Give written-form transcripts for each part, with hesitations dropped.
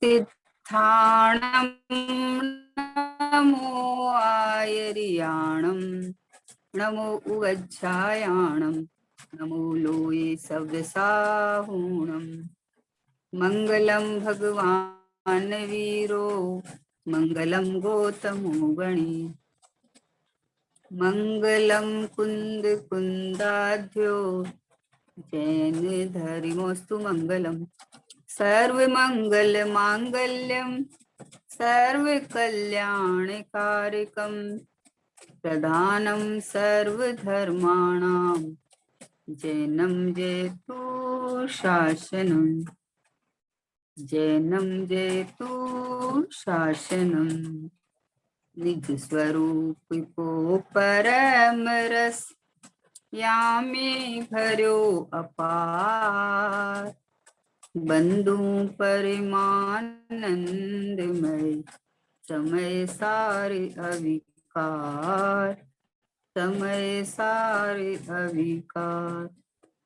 सिद्धाणं नमो आयर्याणं नमो उवज्झायाणं नमो लोये सव्यसाहूणं मंगलम भगवान वीरो मंगलम गौतमो गणी मंगलम कुंद कुंदाध्यो जैन धर्मोस्तु मंगलम सर्व मंगल मांगल्यम सर्व कल्याण कारकम प्रधानम सर्वधर्माणां जैनम जयतु शासनम जैनम जयतु शासनम निज स्वरूप को परम रस यामे भरो अपार बंधु परमानंदमय समय सारे अविकार समय सारे अविकार।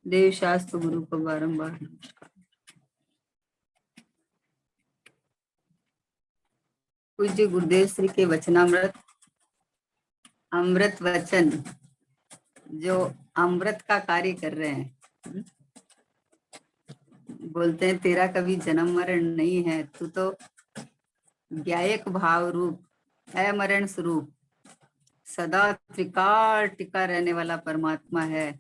देव शास्त्र गुरु को बारंबार नमस्कार। पूज्य गुरुदेव श्री के वचनामृत अमृत वचन जो अमृत का कार्य कर रहे हैं। बोलते हैं तेरा कभी जन्म मरण नहीं है, तू तो ज्ञायक भाव रूप अमरण स्वरूप सदा त्रिकाल टिका रहने वाला परमात्मा है।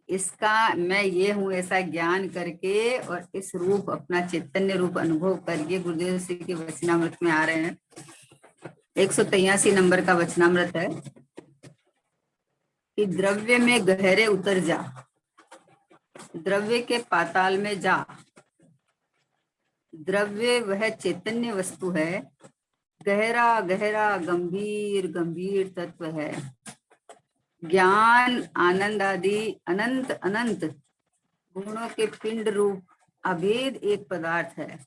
इसका मैं ये हूँ ऐसा ज्ञान करके और इस रूप अपना चैतन्य रूप अनुभव करके गुरुदेव श्री के वचनामृत में आ रहे हैं। 183 नंबर का वचनामृत है कि द्रव्य में गहरे उतर जा, द्रव्य के पाताल में जा। द्रव्य वह चैतन्य वस्तु है, गहरा गहरा गंभीर गंभीर तत्व है। ज्ञान आनंद आदि अनंत अनंत गुणों के पिंड रूप अभेद एक पदार्थ है।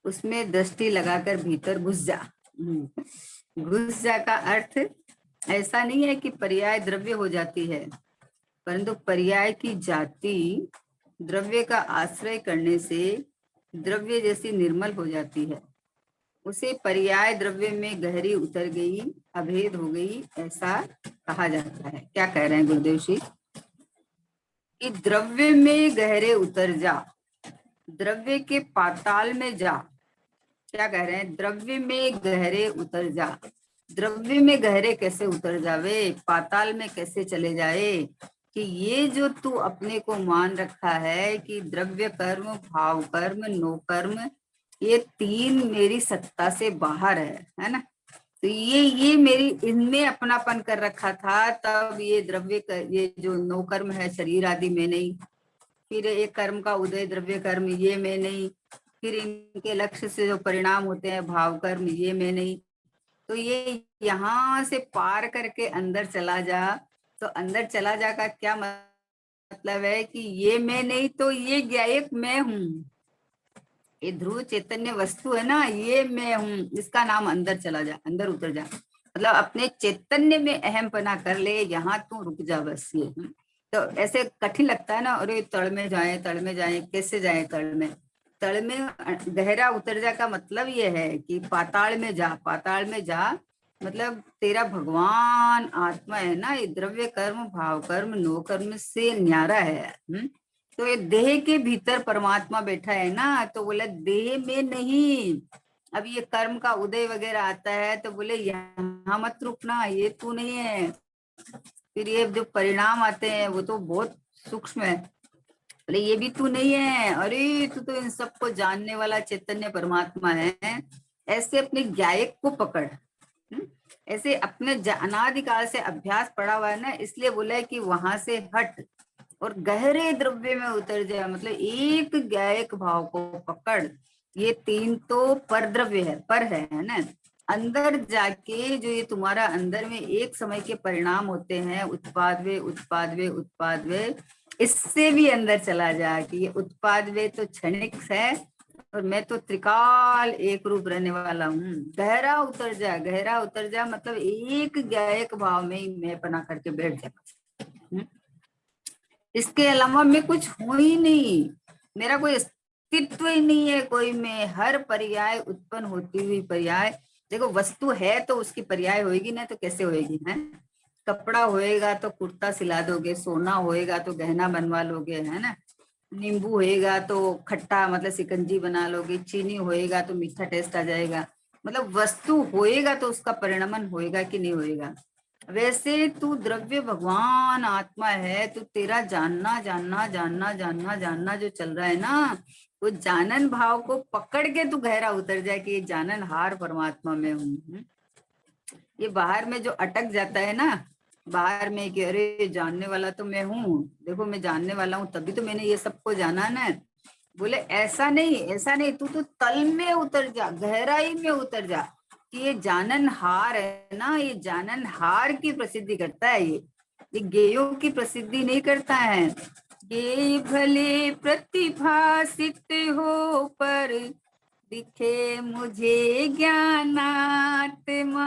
उसमें दृष्टि लगाकर भीतर घुस जा। घुस जा का अर्थ ऐसा नहीं है कि पर्याय द्रव्य हो जाती है, परंतु पर्याय की जाति द्रव्य का आश्रय करने से द्रव्य जैसी निर्मल हो जाती है। उसे पर्याय द्रव्य में गहरी उतर गई, अभेद हो गई, ऐसा कहा जाता है। क्या कह रहे हैं गुरुदेव जी कि द्रव्य में गहरे उतर जा, द्रव्य के पाताल में जा। क्या कह रहे हैं? द्रव्य में गहरे उतर जा। द्रव्य में गहरे कैसे उतर जावे, पाताल में कैसे चले जाए कि ये जो तू अपने को मान रखा है कि द्रव्य कर्म, भाव कर्म, नो कर्म, ये तीन मेरी सत्ता से बाहर है ना। तो ये मेरी इनमें अपनापन कर रखा था, तब ये द्रव्य ये जो नो कर्म है शरीर आदि में नहीं, फिर एक कर्म का उदय द्रव्य कर्म ये में नहीं, फिर इनके लक्ष्य से जो परिणाम होते हैं भाव कर्म ये में नहीं। तो ये यहाँ से पार करके अंदर चला जा। तो अंदर चला जा का क्या मतलब है कि ये मैं नहीं तो ये ज्ञायक मैं हूँ। ये ध्रुव चैतन्य वस्तु है ना, ये मैं हूँ, इसका नाम अंदर चला जा, अंदर उतर जा। मतलब अपने चैतन्य में अहम पना कर ले, यहाँ तू रुक जा बस। ये तो ऐसे कठिन लगता है ना, अरे तड़ में जाए, तड़ में जाए, कैसे जाए तड़ में? तड़ में गहरा उतर जा का मतलब ये है कि पाताल में जा। पाताल में जा मतलब तेरा भगवान आत्मा है ना, ये द्रव्य कर्म, भाव कर्म, नो कर्म से न्यारा है। तो ये देह के भीतर परमात्मा बैठा है ना, तो बोले देह में नहीं। अब ये कर्म का उदय वगैरह आता है तो बोले यहाँ मत रुकना, ये तू नहीं है। फिर ये जो परिणाम आते हैं वो तो बहुत सूक्ष्म है, बोले ये भी तू नहीं है। अरे तू तो इन सबको जानने वाला चैतन्य परमात्मा है। ऐसे अपने ज्ञायक को पकड़। ऐसे अपने अनादिकाल से अभ्यास पड़ा हुआ है ना, इसलिए बोला है कि वहां से हट और गहरे द्रव्य में उतर जाए। मतलब एक ज्ञायक भाव को पकड़। ये तीन तो पर द्रव्य है, पर है ना। अंदर जाके जो ये तुम्हारा अंदर में एक समय के परिणाम होते हैं, उत्पाद वे उत्पाद वे उत्पाद वे, इससे भी अंदर चला जा कि ये उत्पाद वे तो क्षणिक है और मैं तो त्रिकाल एक रूप रहने वाला हूँ। गहरा उतर जा, गहरा उतर जा मतलब एक ज्ञायक भाव में ही मैं पना करके बैठ जा। इसके अलावा मैं कुछ हूं ही नहीं। मेरा कोई अस्तित्व ही नहीं है कोई में। हर पर्याय उत्पन्न होती हुई पर्याय, देखो वस्तु है तो उसकी पर्याय होएगी ना, तो कैसे होएगी है? कपड़ा होएगा तो कुर्ता सिला दोगे, सोना होएगा तो गहना बनवा लोगे, है ना? नींबू होएगा तो खट्टा मतलब शिकंजी बना लोगे, चीनी होएगा तो मीठा टेस्ट आ जाएगा। मतलब वस्तु होएगा तो उसका परिणमन होएगा कि नहीं होएगा। वैसे तू द्रव्य भगवान आत्मा है, तू तेरा जानना जानना जानना जानना जानना जो चल रहा है ना, वो जानन भाव को पकड़ के तू गहरा उतर जाए कि ये जानन हार परमात्मा में हूँ। ये बाहर में जो अटक जाता है ना, बाहर में कि अरे जानने वाला तो मैं हूँ, देखो मैं जानने वाला हूँ तभी तो मैंने ये सबको जाना ना। बोले ऐसा नहीं, ऐसा नहीं, तू तो तल में उतर जा, गहराई में उतर जा कि ये जानन हार है ना, ये जानन हार की प्रसिद्धि करता है। ये गेयों की प्रसिद्धि नहीं करता है। ये भले प्रतिभासित हो पर दिखे मुझे ज्ञानात्मा।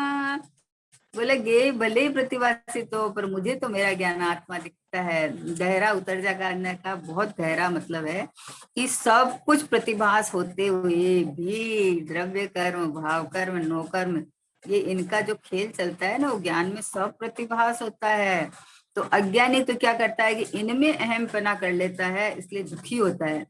बोले गे भले ही प्रतिभासित हो पर मुझे तो मेरा ज्ञान आत्मा दिखता है। गहरा उतर जा करने का बहुत गहरा मतलब है कि सब कुछ प्रतिभास होते हुए भी द्रव्य कर्म भाव कर्म नो कर्म, ये इनका जो खेल चलता है ना, वो ज्ञान में सब प्रतिभास होता है। तो अज्ञानी तो क्या करता है कि इनमें अहमपना कर लेता है, इसलिए दुखी होता है।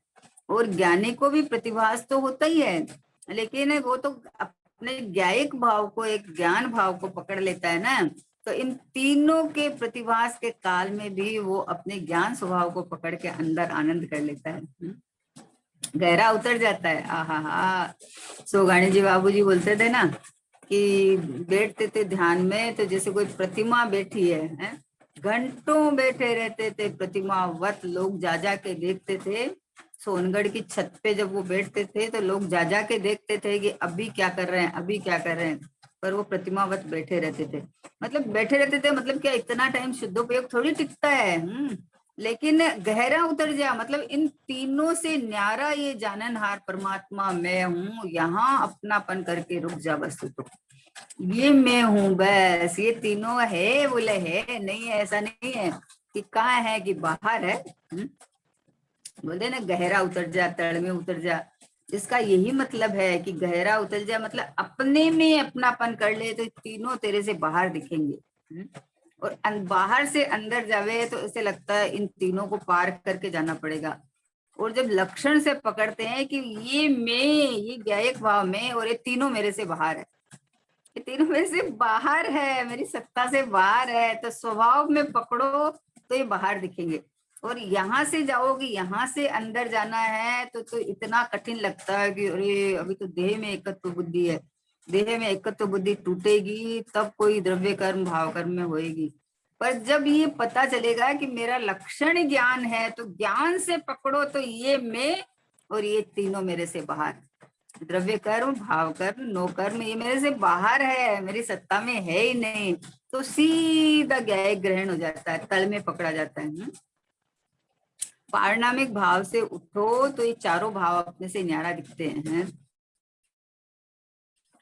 और ज्ञानी को भी प्रतिभास तो होता ही है, लेकिन वो तो अपने ज्ञायिक भाव को, एक ज्ञान भाव को पकड़ लेता है ना। तो इन तीनों के प्रतिभास के काल में भी वो अपने ज्ञान स्वभाव को पकड़ के अंदर आनंद कर लेता है, गहरा उतर जाता है। आहा हा। सोगाणी जी बाबूजी बोलते थे ना कि बैठते थे ध्यान में तो जैसे कोई प्रतिमा बैठी है? घंटों बैठे रहते थे प्रतिमा वत, लोग जा जा के देखते थे। सोनगढ़ की छत पे जब वो बैठते थे तो लोग जा जा के देखते थे कि अभी क्या कर रहे हैं, अभी क्या कर रहे हैं, पर वो प्रतिमावत बैठे रहते थे। मतलब बैठे रहते थे मतलब क्या, इतना टाइम शुद्धोपयोग थोड़ी टिकता है। लेकिन गहरा उतर जा, मतलब इन तीनों से न्यारा ये जाननहार परमात्मा मैं हूँ, यहाँ अपनापन करके रुक जा बस। तो ये मैं हूँ बस, ये तीनों है बोले है नहीं है, ऐसा नहीं है कि कहाँ है कि बाहर है। बोलते ना गहरा उतर जा, तड़ में उतर जा, इसका यही मतलब है कि गहरा उतर जा मतलब अपने में अपनापन कर ले तो तीनों तेरे से बाहर दिखेंगे। और बाहर से अंदर जावे तो ऐसे लगता है इन तीनों को पार करके जाना पड़ेगा। और जब लक्षण से पकड़ते हैं कि ये मैं, ये ज्ञायक भाव में, और ये तीनों मेरे से बाहर है, ये तीनों मेरे से बाहर है, मेरी सत्ता से बाहर है, तो स्वभाव में पकड़ो तो ये बाहर दिखेंगे। और यहाँ से जाओगे, यहाँ से अंदर जाना है तो इतना कठिन लगता है कि अरे अभी तो देह में एकत्व बुद्धि है, देह में एकत्व बुद्धि टूटेगी तब कोई द्रव्य कर्म भाव कर्म में होएगी। पर जब ये पता चलेगा कि मेरा लक्षण ज्ञान है, तो ज्ञान से पकड़ो तो ये मैं और ये तीनों मेरे से बाहर, द्रव्य कर्म भाव कर्म नो कर्म, ये मेरे से बाहर है, मेरी सत्ता में है ही नहीं। तो सीधा ज्ञाय ग्रहण हो जाता है, तल में पकड़ा जाता है। पारिणामिक भाव से उठो तो ये चारों भाव अपने से न्यारा दिखते हैं।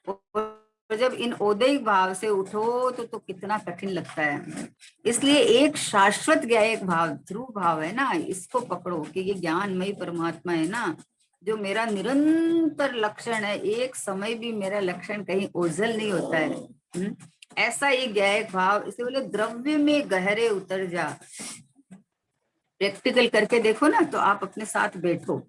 और जब इन औदैहिक भाव से उठो तो कितना कठिन लगता है। इसलिए एक शाश्वत ज्ञायक भाव, ध्रुव भाव है ना, इसको पकड़ो कि ये ज्ञानमय परमात्मा है ना, जो मेरा निरंतर लक्षण है, एक समय भी मेरा लक्षण कहीं ओझल नहीं होता है। ऐसा ये ज्ञायक भाव, इसे बोले द्रव्य में गहरे उतर जा। प्रैक्टिकल करके देखो ना, तो आप अपने साथ बैठो,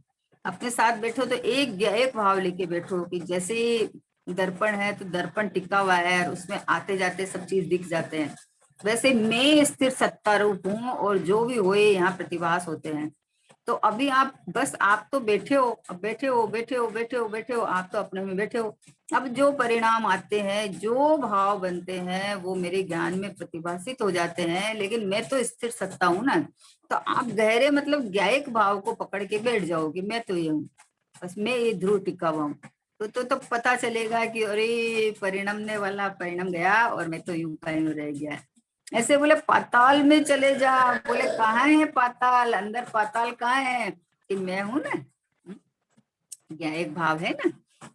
अपने साथ बैठो तो एक ज्ञायक भाव लेके बैठो कि जैसे दर्पण है तो दर्पण टिका हुआ है और उसमें आते जाते सब चीज दिख जाते हैं, वैसे मैं स्थिर सत्ता रूप हूँ और जो भी होए यहाँ प्रतिभास होते हैं। तो अभी आप बस, आप तो बैठे हो, अब बैठे हो बैठे हो बैठे हो बैठे हो, आप तो अपने में बैठे हो। अब जो परिणाम आते हैं, जो भाव बनते हैं, वो मेरे ज्ञान में प्रतिभासित हो जाते हैं, लेकिन मैं तो स्थिर सत्ता हूं ना। तो आप गहरे मतलब ज्ञायक भाव को पकड़ के बैठ जाओगे, मैं तो ये हूँ, बस मैं ये ध्रुव टिका हुआ हूँ। तो पता चलेगा कि अरे परिणमने वाला परिणम गया और मैं तो यूं का यूं रह गया। ऐसे बोले पाताल में चले जा, बोले कहाँ है पाताल, अंदर पाताल कहाँ है कि मैं हूं ना। क्या एक भाव है ना,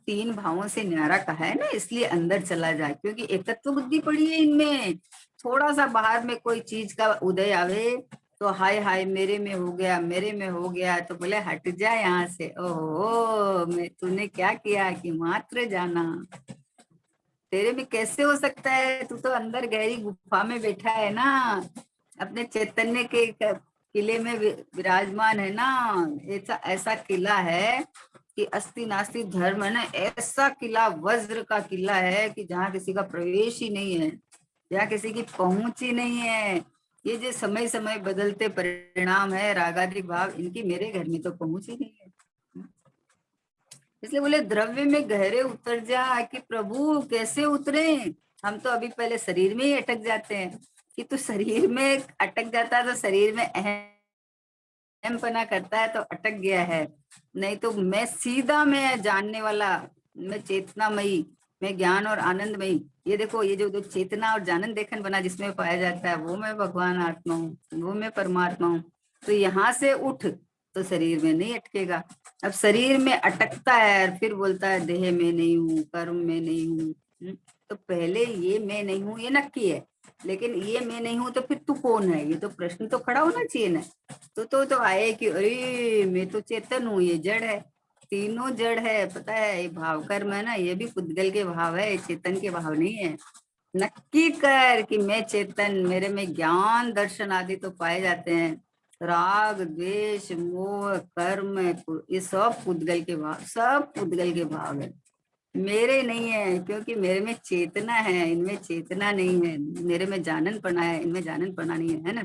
तीन भावों से न्यारा कहा है ना, इसलिए अंदर चला जाए, क्योंकि एकत्व बुद्धि पड़ी है इनमें। थोड़ा सा बाहर में कोई चीज का उदय आवे तो हाय हाय मेरे में हो गया, मेरे में हो गया, तो बोले हट जा यहाँ से। ओहो, मैं तूने क्या किया कि मात्र जाना, तेरे में कैसे हो सकता है, तू तो अंदर गहरी गुफा में बैठा है ना, अपने चैतन्य के किले में विराजमान है ना। ऐसा ऐसा किला है कि अस्ति नास्ति धर्म है ना, ऐसा किला, वज्र का किला है कि जहाँ किसी का प्रवेश ही नहीं है, जहाँ किसी की पहुंच ही नहीं है। ये जो समय समय बदलते परिणाम है रागादि भाव, इनकी मेरे घर में तो पहुंच ही नहीं है। इसलिए बोले द्रव्य में गहरे उतर जा, कि प्रभु कैसे उतरे। हम तो अभी पहले शरीर में ही अटक जाते हैं, कि तू शरीर में अटक जाता है तो शरीर में अहमपना करता है तो अटक गया है। नहीं तो मैं सीधा, मैं जानने वाला, मैं चेतनामयी, मैं ज्ञान और आनंदमयी। ये देखो, ये जो चेतना और जानन देखन बना जिसमें पाया जाता है, वो मैं भगवान आत्मा हूँ, वो मैं परमात्मा हूँ। तो यहाँ से उठ तो शरीर में नहीं अटकेगा। अब शरीर में अटकता है और फिर बोलता है देह में नहीं हूँ, कर्म में नहीं हूँ। तो पहले ये मैं नहीं हूँ ये नक्की है, लेकिन ये मैं नहीं हूँ तो फिर तू कौन है, ये तो प्रश्न तो खड़ा होना चाहिए ना। तो आए कि अरे मैं तो चेतन हूँ, ये जड़ है, तीनों जड़ है। पता है ये भाव कर्म है ना, ये भी पुद्गल के भाव है, चेतन के भाव नहीं है। नक्की कर कि मैं चेतन, मेरे में ज्ञान दर्शन आदि तो पाए जाते हैं, राग द्वेष मोह कर्म, ये सब पुद्गल के भाव, सब पुद्गल के भाव है, मेरे नहीं है। क्योंकि मेरे में चेतना है, इनमें चेतना नहीं है। मेरे में जानन पना है, इनमें जानन पना नहीं है ना।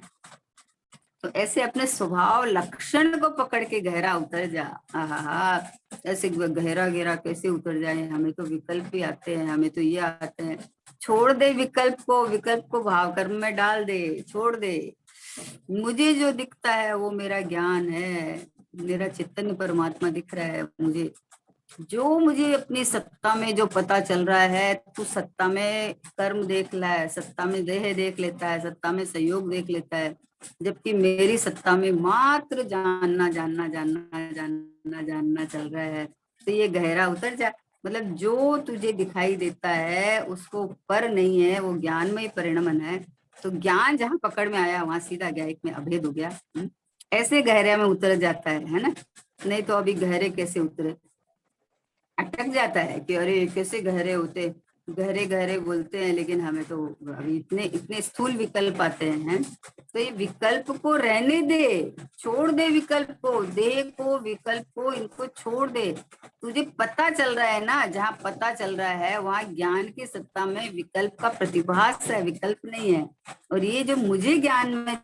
तो ऐसे अपने स्वभाव लक्षण को पकड़ के गहरा उतर जा। आहा, ऐसे गहरा गहरा कैसे उतर जाए, हमें तो विकल्प ही आते हैं, हमें तो ये आते हैं। छोड़ दे विकल्प को, विकल्प को भाव कर्म में डाल दे, छोड़ दे। मुझे जो दिखता है वो मेरा ज्ञान है, मेरा चैतन्य परमात्मा दिख रहा है मुझे। जो मुझे अपनी सत्ता में जो पता चल रहा है, तू सत्ता में कर्म देख ला है, सत्ता में देह देख लेता है, सत्ता में संयोग देख लेता है, जबकि मेरी सत्ता में मात्र जानना जानना जानना जानना जानना चल रहा है। तो ये गहरा उतर जा, मतलब जो तुझे दिखाई देता है उसको पर नहीं है, वो ज्ञान में परिणमन है। तो ज्ञान जहाँ पकड़ में आया वहां सीधा गया, एक में अभेद हो गया। ऐसे गहरे में उतर जाता है ना। नहीं तो अभी गहरे कैसे उतरे, अटक जाता है कि अरे कैसे गहरे होते, गहरे गहरे बोलते हैं, लेकिन हमें तो अभी इतने इतने स्थूल विकल्प आते हैं। तो ये विकल्प को रहने दे, छोड़ दे विकल्प को, देह को, विकल्प को, इनको छोड़ दे। तुझे पता चल रहा है ना, जहाँ पता चल रहा है वहां ज्ञान की सत्ता में विकल्प का प्रतिभास है, विकल्प नहीं है। और ये जो मुझे ज्ञान में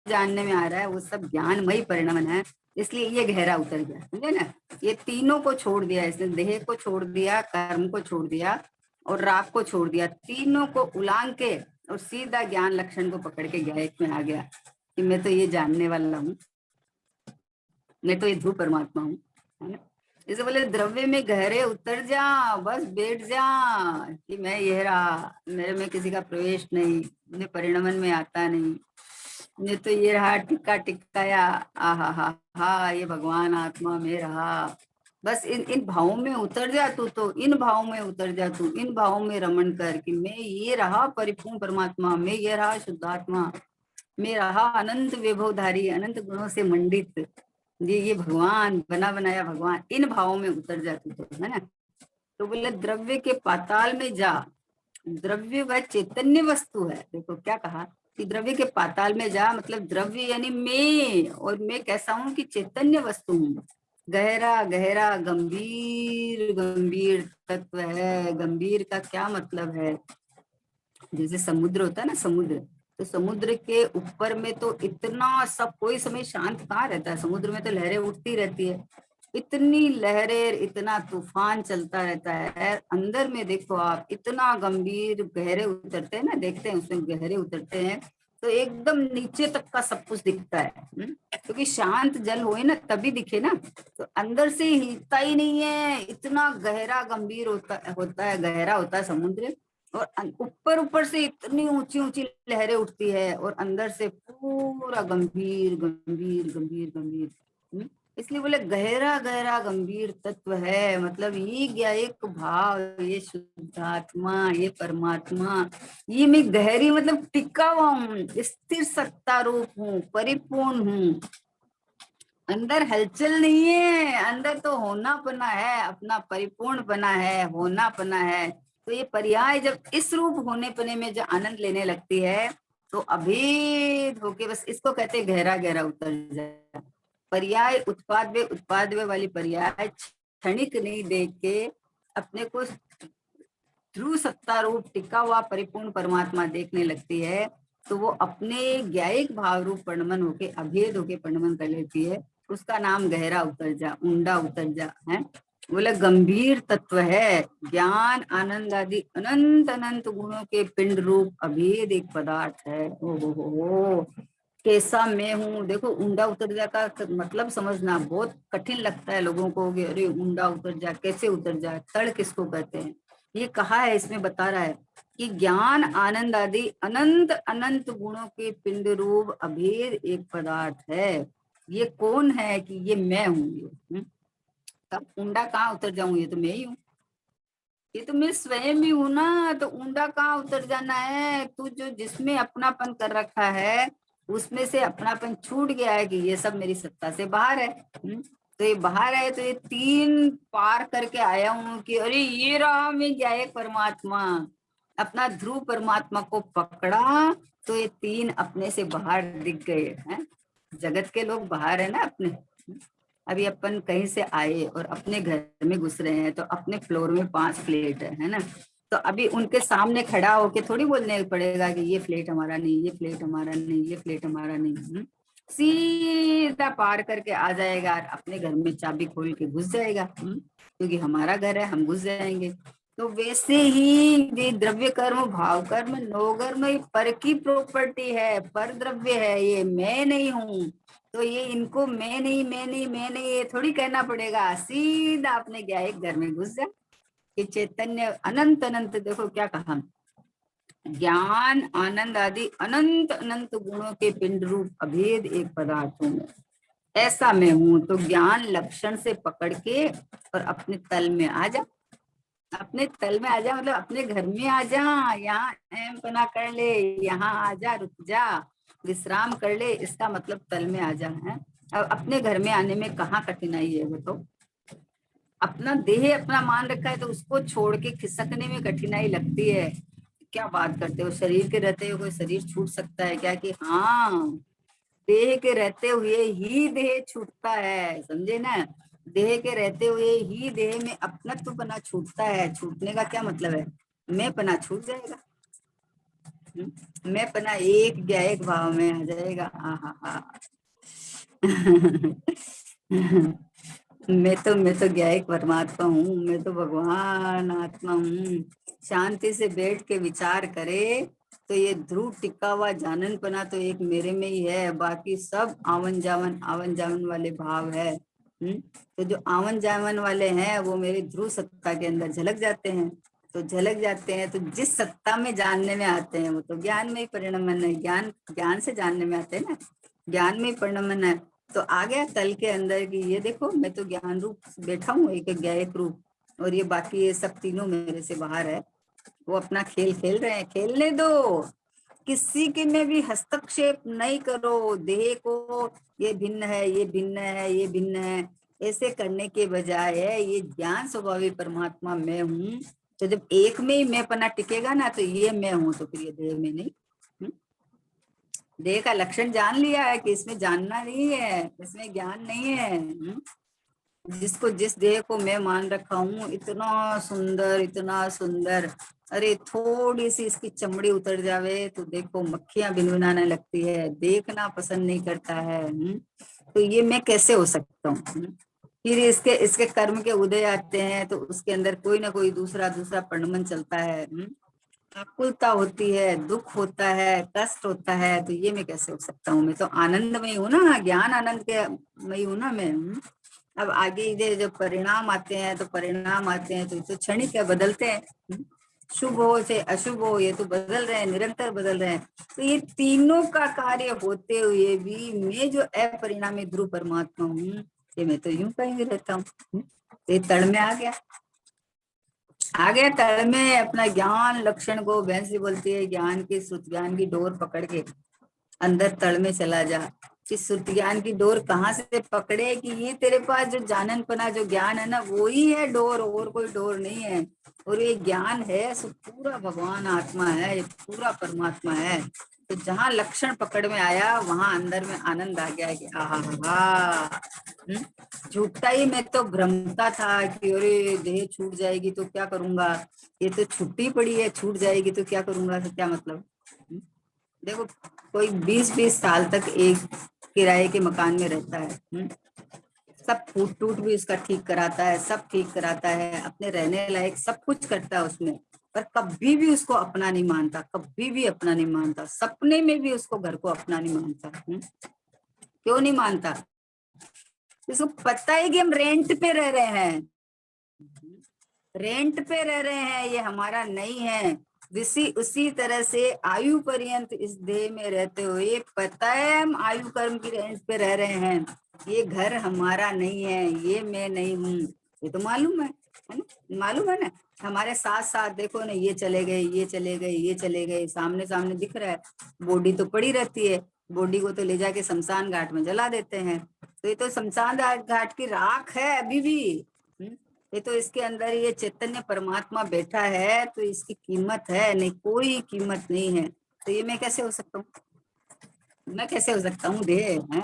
जानने में आ रहा है वो सब ज्ञानमय परिणमन है। इसलिए ये गहरा उतर गया, समझे ना। ये तीनों को छोड़ दिया इसने, देह को छोड़ दिया, कर्म को छोड़ दिया और राग को छोड़ दिया, तीनों को उलांग के और सीधा ज्ञान लक्षण को पकड़ के गया, एक में आ गया कि मैं तो ये जानने वाला हूँ, मैं तो ये ध्रुव परमात्मा हूँ, है ना। जैसे बोले द्रव्य में गहरे उतर जा, बस बैठ जा कि मैं ये रहा, मेरे में किसी का प्रवेश नहीं, मुझे परिणमन में आता नहीं, ये तो ये रहा टिक्का टिक्काया, आहा हा हा, ये भगवान आत्मा में रहा। बस इन इन भावों में उतर जा तू, तो इन भावों में उतर जा तू, इन भावों में रमण कर कि मैं ये रहा परिपूर्ण परमात्मा, मैं ये रहा शुद्धात्मा, मैं रहा अनंत वैभवधारी, अनंत गुणों से मंडित, ये भगवान बना बनाया भगवान। इन भावों में उतर जा तू, तो है ना। तो बोले द्रव्य के पाताल में जा, द्रव्य वह चैतन्य वस्तु है। देखो क्या कहा कि द्रव्य के पाताल में जा, मतलब द्रव्य यानी मैं, और मैं कैसा हूं कि चैतन्य वस्तु हूँ, गहरा गहरा गंभीर गंभीर तत्व है। गंभीर का क्या मतलब है, जैसे समुद्र होता है ना, समुद्र, तो समुद्र के ऊपर में तो इतना सब कोई समय शांत कहाँ रहता है, समुद्र में तो लहरें उठती रहती है, इतनी लहरें, इतना तूफान चलता रहता है। अंदर में देखो आप, इतना गंभीर गहरे उतरते हैं ना, देखते हैं उसमें गहरे उतरते हैं तो एकदम नीचे तक का सब कुछ दिखता है। क्योंकि शांत जल होए ना तभी दिखे ना, तो अंदर से हिलता ही नहीं है, इतना गहरा गंभीर होता है, गहरा होता है समुद्र। और ऊपर ऊपर से इतनी ऊंची ऊंची लहरें उठती है और अंदर से पूरा गंभीर गंभीर गंभीर गंभीर। इसलिए बोले गहरा गहरा गंभीर तत्व है, मतलब ये ज्ञायक भाव, ये शुद्धात्मा, ये परमात्मा, ये मैं गहरी मतलब टिका हुआ हूँ, स्थिर सत्ता रूप हूँ, परिपूर्ण हूँ। अंदर हलचल नहीं है, अंदर तो होना पना है, अपना परिपूर्ण बना है, होना पना है। तो ये पर्याय जब इस रूप होने पने में जो आनंद लेने लगती है, तो अभेद होके, बस इसको कहते हैं गहरा गहरा उतर जाए। पर्याय उत्पाद वे वाली पर्याय क्षणिक नहीं देख के अपने को ध्रुव सत्ता रूप टिका हुआ परिपूर्ण परमात्मा देखने लगती है, तो वो अपने ज्ञायिक भाव रूप परिणमन होके अभेद होके परिणमन कर लेती है। उसका नाम गहरा उतर जा, ऊंडा उतर जा है। बोले गंभीर तत्व है, ज्ञान आनंद आदि अनंत अनंत गुणों के पिंड रूप अभेद एक पदार्थ है। हो कैसा मैं हूँ, देखो ऊंडा उतर जा का मतलब समझना बहुत कठिन लगता है लोगों को कि अरे ऊंडा उतर जा, कैसे उतर जा, तड़ किसको कहते हैं। ये कहा है, इसमें बता रहा है कि ज्ञान आनंद आदि अनंत अनंत गुणों के पिंड रूप अभेद एक पदार्थ है। ये कौन है कि ये मैं हूँ ये, तब ऊंडा कहाँ उतर जाऊं, ये तो मैं ही हूँ, ये तो मैं स्वयं ही हूँ ना। तो ऊंडा कहाँ उतर जाना है, तू जो जिसमें अपनापन कर रखा है उसमें से अपनापन छूट गया है कि ये सब मेरी सत्ता से बाहर है। तो ये बाहर है, तो ये तीन पार करके आया हूँ कि अरे ये रहा मैं क्या है परमात्मा, अपना ध्रुव परमात्मा को पकड़ा, तो ये तीन अपने से बाहर दिख गए हैं। जगत के लोग बाहर है ना अपने। अभी अपन कहीं से आए और अपने घर में घुस रहे हैं, तो अपने फ्लोर में 5 फ्लैट है ना। तो अभी उनके सामने खड़ा होके थोड़ी बोलने पड़ेगा कि ये फ्लैट हमारा नहीं, ये फ्लैट हमारा नहीं, ये फ्लैट हमारा नहीं। सीधा पार करके आ जाएगा और अपने घर में चाबी खोल के घुस जाएगा। क्योंकि हमारा घर है, हम घुस जाएंगे। तो वैसे ही ये द्रव्य कर्म भाव कर्म नौकर्म पर की प्रॉपर्टी है, पर द्रव्य है, ये मैं नहीं हूँ। तो ये इनको मैं नहीं मैं नहीं मैं नहीं ये थोड़ी कहना पड़ेगा, सीधा आपने क्या एक घर में घुस जा कि चैतन्य अनंत अनंत, देखो क्या कहा, ज्ञान आनंद आदि अनंत अनंत गुणों के पिंड रूप अभेद एक पदार्थ हूँ, ऐसा मैं हूँ। तो ज्ञान लक्षण से पकड़ के और अपने तल में आ जा, अपने तल में आ जा, मतलब अपने घर में आ जा, यहाँ एम पना कर ले, यहाँ आ जा, रुक जा, विश्राम कर ले, इसका मतलब तल में आ जा है। अब अपने घर में आने में कहाँ कठिनाई है बताओ। अपना देह अपना मान रखा है तो उसको छोड़ के खिसकने में कठिनाई लगती है। क्या बात करते हो, शरीर के रहते हुए कोई शरीर छूट सकता है क्या? कि हाँ, देह के रहते हुए ही देह छूटता है, समझे ना। देह के रहते हुए ही देह में अपनत्व पना छूटता है। छूटने का क्या मतलब है, मैं पना छूट जाएगा। मैं पना एक गया एक भाव में आ जाएगा। आहा हा मैं तो गया एक परमात्मा हूँ, मैं तो भगवान आत्मा हूँ। शांति से बैठ के विचार करे तो ये ध्रुव टिका हुआ जाननपना तो एक मेरे में ही है, बाकी सब आवन जावन वाले भाव है। तो जो आवन जावन वाले हैं वो मेरे ध्रुव सत्ता के अंदर झलक जाते हैं। तो झलक जाते हैं तो जिस सत्ता में जानने में आते हैं वो तो ज्ञान में ही परिणमन है। ज्ञान ज्ञान से जानने में आते हैं ना, ज्ञान में ही परिणमन है। तो आ गया तल के अंदर की ये देखो मैं तो ज्ञान रूप बैठा हूँ, एक ज्ञायक रूप, और ये बाकी ये सब तीनों मेरे से बाहर है। वो अपना खेल खेल रहे हैं, खेलने दो, किसी के में भी हस्तक्षेप नहीं करो। देह को ये भिन्न है, ये भिन्न है, ये भिन्न है, ऐसे करने के बजाय ये ज्ञान स्वभावी परमात्मा मैं हूँ। तो जब एक में ही मैं पना टिकेगा ना, तो ये मैं हूँ, तो फिर ये देह में नहीं। देह का लक्षण जान लिया है कि इसमें जानना नहीं है, इसमें ज्ञान नहीं है। जिसको जिस देह को मैं मान रखा हूँ, इतना सुंदर इतना सुंदर, अरे थोड़ी सी इसकी चमड़ी उतर जावे तो देखो मक्खियां भिनभिनाने लगती है, देखना पसंद नहीं करता है। तो ये मैं कैसे हो सकता हूँ? फिर इसके इसके कर्म के उदय आते हैं तो उसके अंदर कोई ना कोई दूसरा दूसरा परिणमन चलता है। आकुलता होती है, दुख होता है, कष्ट होता है, तो ये मैं कैसे हो सकता हूँ? मैं तो आनंदमय हूँ ना, ज्ञान आनंद के मई हूँ ना मैं। अब आगे इधर जब परिणाम आते हैं तो परिणाम आते हैं तो क्षणिक है, बदलते हैं। शुभ हो से अशुभ हो, ये तो बदल रहे हैं, निरंतर बदल रहे हैं। तो ये तीनों का कार्य होते हुए भी मैं जो अपरिणामी ध्रुव परमात्मा हूँ, ये मैं तो यूं कहीं भी रहता हूँ। ये तड़ में आ गया तड़ में अपना ज्ञान लक्षण को, भैंसी बोलती है ज्ञान की श्रुत ज्ञान की डोर पकड़ के अंदर तड़ में चला जा। इस श्रुत ज्ञान की डोर कहाँ से पकड़े कि ये तेरे पास जो जाननपना जो ज्ञान है ना, वो ही है डोर, और कोई डोर नहीं है। और ये ज्ञान है सो पूरा भगवान आत्मा है, ये पूरा परमात्मा है। तो जहाँ लक्षण पकड़ में आया वहां अंदर में आनंद आ गया कि आहा। झूठता ही मैं तो भ्रमता था कि अरे देह छूट जाएगी तो क्या करूंगा, ये तो छुट्टी पड़ी है, छूट जाएगी तो क्या करूंगा, तो क्या मतलब। देखो कोई 20-20 साल तक एक किराए के मकान में रहता है, सब फूट टूट भी उसका ठीक कराता है, सब ठीक कराता है, अपने रहने लायक सब कुछ करता है उसमें, पर कभी भी उसको अपना नहीं मानता, कभी भी अपना नहीं मानता, सपने में भी उसको घर को अपना नहीं मानता। क्यों नहीं मानता? इसको पता है कि हम रेंट पे रह रहे हैं, रेंट पे रह रहे हैं, ये हमारा नहीं है। उसी तरह से आयु पर्यंत इस देह में रहते हुए पता है हम आयु कर्म की रेंट पे रह रहे हैं, ये घर हमारा नहीं है, ये मैं नहीं हूँ, ये तो मालूम है ना, मालूम है ना। हमारे साथ साथ देखो ना, ये चले गए, ये चले गए, ये चले गए, सामने सामने दिख रहा है। बॉडी तो पड़ी रहती है, बॉडी को तो ले जाके शमशान घाट में जला देते हैं, तो ये तो शमशान घाट की राख है अभी भी। ये तो इसके अंदर ये चैतन्य परमात्मा बैठा है, तो इसकी कीमत है नहीं, कोई कीमत नहीं है। तो ये मैं कैसे हो सकता हूँ, मैं कैसे हो सकता हूँ देह है,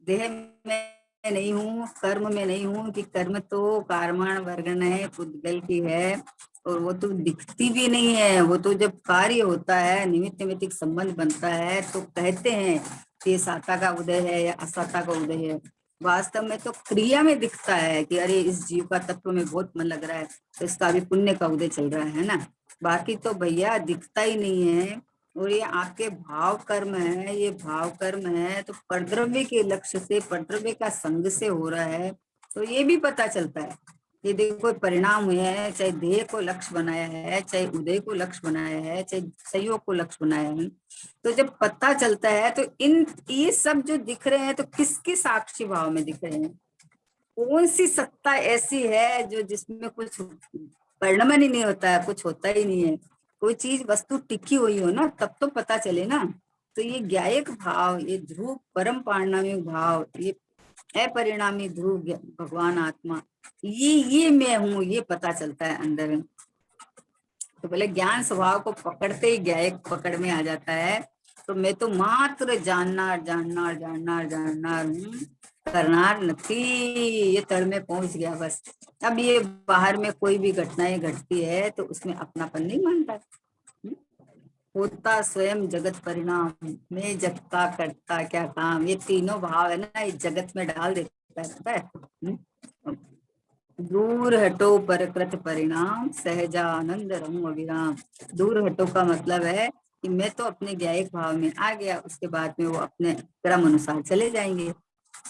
देह में नहीं हूँ, कर्म में नहीं हूँ, कि कर्म तो कार्मण वर्गण है, पुद्गल की है, और वो तो दिखती भी नहीं है। वो तो जब कार्य होता है, निमित्त निमित्तिक संबंध बनता है, तो कहते हैं कि साता का उदय है या असाता का उदय है। वास्तव में तो क्रिया में दिखता है कि अरे इस जीव का तत्व में बहुत मन लग रहा है, तो इसका अभी पुण्य का उदय चल रहा है ना। बाकी तो भैया दिखता ही नहीं है। और ये आपके भाव कर्म है, ये भाव कर्म है तो परद्रव्य के लक्ष्य से, परद्रव्य का संग से हो रहा है, तो ये भी पता चलता है। ये देखो कोई परिणाम हुए हैं, चाहे देह को लक्ष्य बनाया है, चाहे उदय को लक्ष्य बनाया है, चाहे संयोग को लक्ष्य बनाया है, तो जब पता चलता है तो इन ये सब जो दिख रहे हैं तो किसके साक्षी भाव में दिख रहे हैं? कौन सी सत्ता ऐसी है जो जिसमें कुछ परिणमन ही नहीं होता है, कुछ होता ही नहीं है। कोई चीज वस्तु टिकी हुई हो ना, तब तो पता चले ना। तो ये ज्ञायक भाव, ये ध्रुव परम पारिणामिक भाव, ये अपरिणामी ध्रुव भगवान आत्मा, ये मैं हूँ, ये पता चलता है अंदर में। तो पहले ज्ञान स्वभाव को पकड़ते ही ज्ञायक पकड़ में आ जाता है। तो मैं तो मात्र जाननार जाननार जाननार जाननार हूँ, करनार नथी, ये तड़ में पहुंच गया बस। अब ये बाहर में कोई भी घटनाएं घटती है तो उसमें अपनापन नहीं मानता। होता स्वयं जगत परिणाम, मैं जगता करता क्या काम, ये तीनों भाव है ना, ये जगत में डाल देता है, पता है। दूर हटो परकृत परिणाम, सहजानंद रहूं अविराम। दूर हटो का मतलब है कि मैं तो अपने ज्ञायक भाव में आ गया, उसके बाद में वो अपने क्रम अनुसार चले जाएंगे।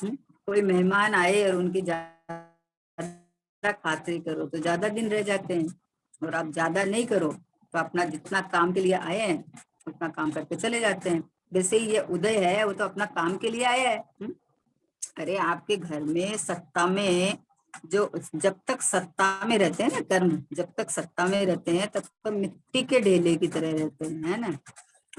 कोई मेहमान आए और उनकी ज्यादा खातिरी करो तो ज्यादा दिन रह जाते हैं, और आप ज्यादा नहीं करो तो अपना जितना काम के लिए आए हैं उतना काम करके चले जाते हैं। जैसे ही ये उदय है, वो तो अपना काम के लिए आया है। अरे आपके घर में सत्ता में जो, जब तक सत्ता में रहते हैं ना कर्म, जब तक सत्ता में रहते हैं तब तक मिट्टी के ढेले की तरह रहते हैं, है ना।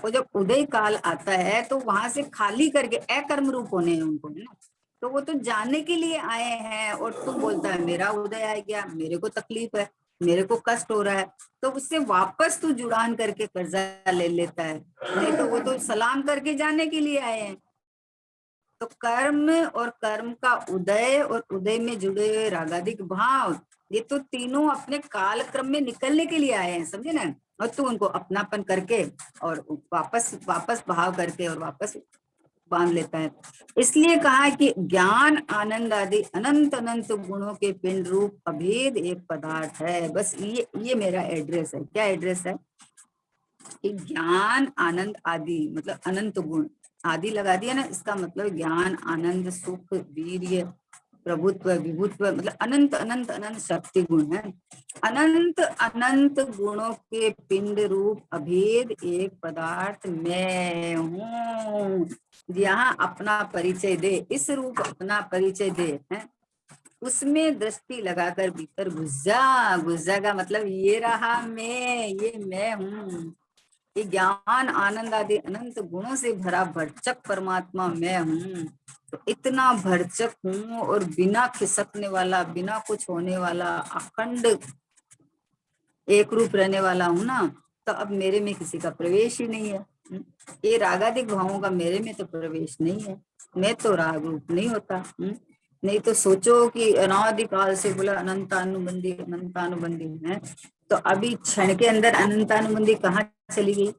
और जब उदय काल आता है तो वहां से खाली करके अकर्म रूप होने हैं उनको, है ना। तो वो तो जाने के लिए आए हैं, और तू बोलता है मेरा उदय आ गया, मेरे को तकलीफ है, मेरे को कष्ट हो रहा है, तो उससे वापस तू जुड़ान करके कर्जा ले लेता है। नहीं तो वो तो सलाम करके जाने के लिए आए हैं। तो कर्म और कर्म का उदय और उदय में जुड़े हुए रागादिक भाव, ये तो तीनों अपने काल क्रम में निकलने के लिए आए हैं, समझे ना। और तू उनको अपनापन करके और वापस वापस भाव करके और वापस बांध लेता है। इसलिए कहा कि ज्ञान आनंद आदि अनंत अनंत गुणों के पिंड रूप अभेद एक पदार्थ है। बस ये मेरा एड्रेस है। क्या एड्रेस है? कि ज्ञान आनंद आदि मतलब अनंत गुण, आदि लगा दिया ना, इसका मतलब ज्ञान आनंद सुख वीर्य प्रभुत्व, विभुत्व, मतलब अनंत अनंत अनंत शक्ति गुण है। अनंत अनंत गुणों के पिंड रूप अभेद एक पदार्थ मैं हूँ। यहाँ अपना परिचय दे, इस रूप अपना परिचय दे है, उसमें दृष्टि लगाकर भीतर घुस जा। घुस जा का मतलब ये रहा मैं, ये मैं हूँ। ये ज्ञान आनंद आदि अनंत गुणों से भरा भरचक परमात्मा मैं हूँ। तो इतना भरचक हूँ और बिना खिसकने वाला, बिना कुछ होने वाला, अखंड एक रूप रहने वाला हूँ ना, तो अब मेरे में किसी का प्रवेश ही नहीं है। ये रागादिक भावों का मेरे में तो प्रवेश नहीं है। मैं तो राग रूप नहीं होता। नहीं तो सोचो कि अनादिकाल से बोला अनंतानुबंधी अनंतानुबंधी है, तो अभी क्षण के अंदर अनंतानुबंधी कहाँ चली गई?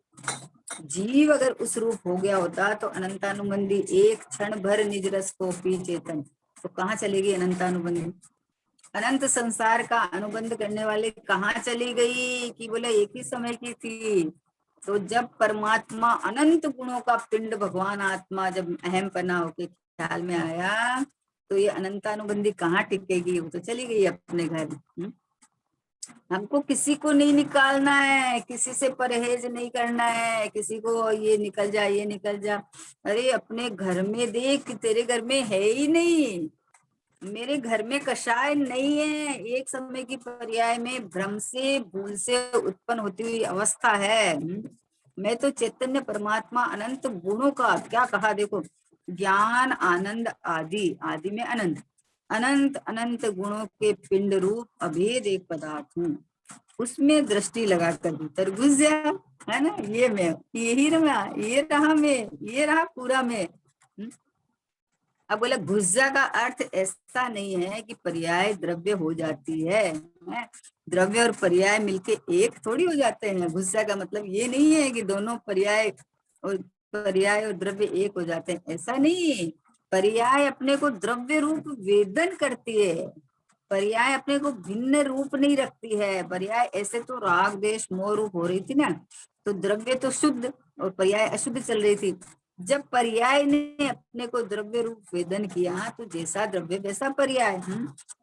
जीव अगर उस रूप हो गया होता तो अनंतानुबंधी एक क्षण भर निज रस को पी चेतन, तो कहाँ चलेगी अनंतानुबंधी? अनंत संसार का अनुबंध करने वाले कहाँ चली गई कि बोले एक ही समय की थी। तो जब परमात्मा अनंत गुणों का पिंड भगवान आत्मा जब अहम पना होके ख्याल में आया, तो ये अनंतानुबंधी कहाँ टिकेगी? वो तो चली गई अपने घर। हमको किसी को नहीं निकालना है, किसी से परहेज नहीं करना है, किसी को ये निकल जा ये निकल जा। अरे अपने घर में देख कि तेरे घर में है ही नहीं, मेरे घर में कषाय नहीं है। एक समय की पर्याय में भ्रम से भूल से उत्पन्न होती हुई अवस्था है। मैं तो चैतन्य परमात्मा अनंत गुणों का क्या कहा देखो, ज्ञान आनंद आदि, आदि में अनंत, अनंत अनंत गुणों के पिंड रूप अभेद एक पदार्थ हूँ। उसमें दृष्टि लगाकर भीतर घुस जा, है ना, ये मैं, यही रहा, ये रहा मैं, ये रहा पूरा मैं। अब बोला घुस जा का अर्थ ऐसा नहीं है कि पर्याय द्रव्य हो जाती है। द्रव्य और पर्याय मिलके एक थोड़ी हो जाते हैं। घुस जा का मतलब ये नहीं है कि दोनों पर्याय और द्रव्य एक हो जाते हैं, ऐसा नहीं। पर्याय अपने को द्रव्य रूप वेदन करती है, पर्याय अपने को भिन्न रूप नहीं रखती है। पर्याय ऐसे तो राग देश मोह रूप हो रही थी ना, तो द्रव्य तो शुद्ध और पर्याय अशुद्ध चल रही थी। जब पर्याय ने अपने को द्रव्य रूप वेदन किया तो जैसा द्रव्य वैसा पर्याय।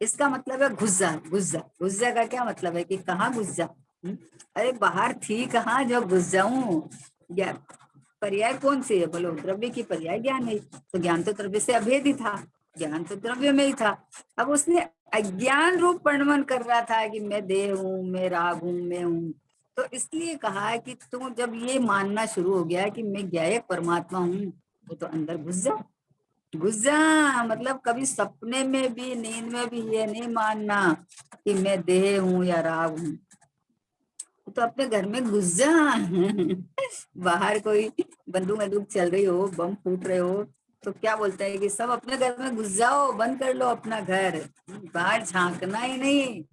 इसका मतलब है घुस जा। घुस जा, घुस जा का क्या मतलब है कि कहाँ घुस जा? अरे बाहर थी कहाँ जो घुस जाऊं? या पर्याय कौन सी है बोलो? द्रव्य की पर्याय ज्ञान है, तो ज्ञान तो द्रव्य से अभेद ही था, ज्ञान तो द्रव्य में ही था। अब उसने अज्ञान रूप वर्णन कर रहा था कि मैं देह हूँ, मैं राग हूँ, मैं हूँ। तो इसलिए कहा कि तू जब ये मानना शुरू हो गया कि मैं ज्ञायक परमात्मा हूँ, तो अंदर घुस जा। घुस जा मतलब कभी सपने में भी नींद में भी ये नहीं मानना कि मैं देह हूँ या राग हूँ। तो अपने घर में घुस जा। बाहर कोई बंदूक बंदूक चल रही हो, बम फूट रहे हो, तो क्या बोलते हैं कि सब अपने घर में घुस जाओ, बंद कर लो अपना घर, बाहर झांकना ही नहीं।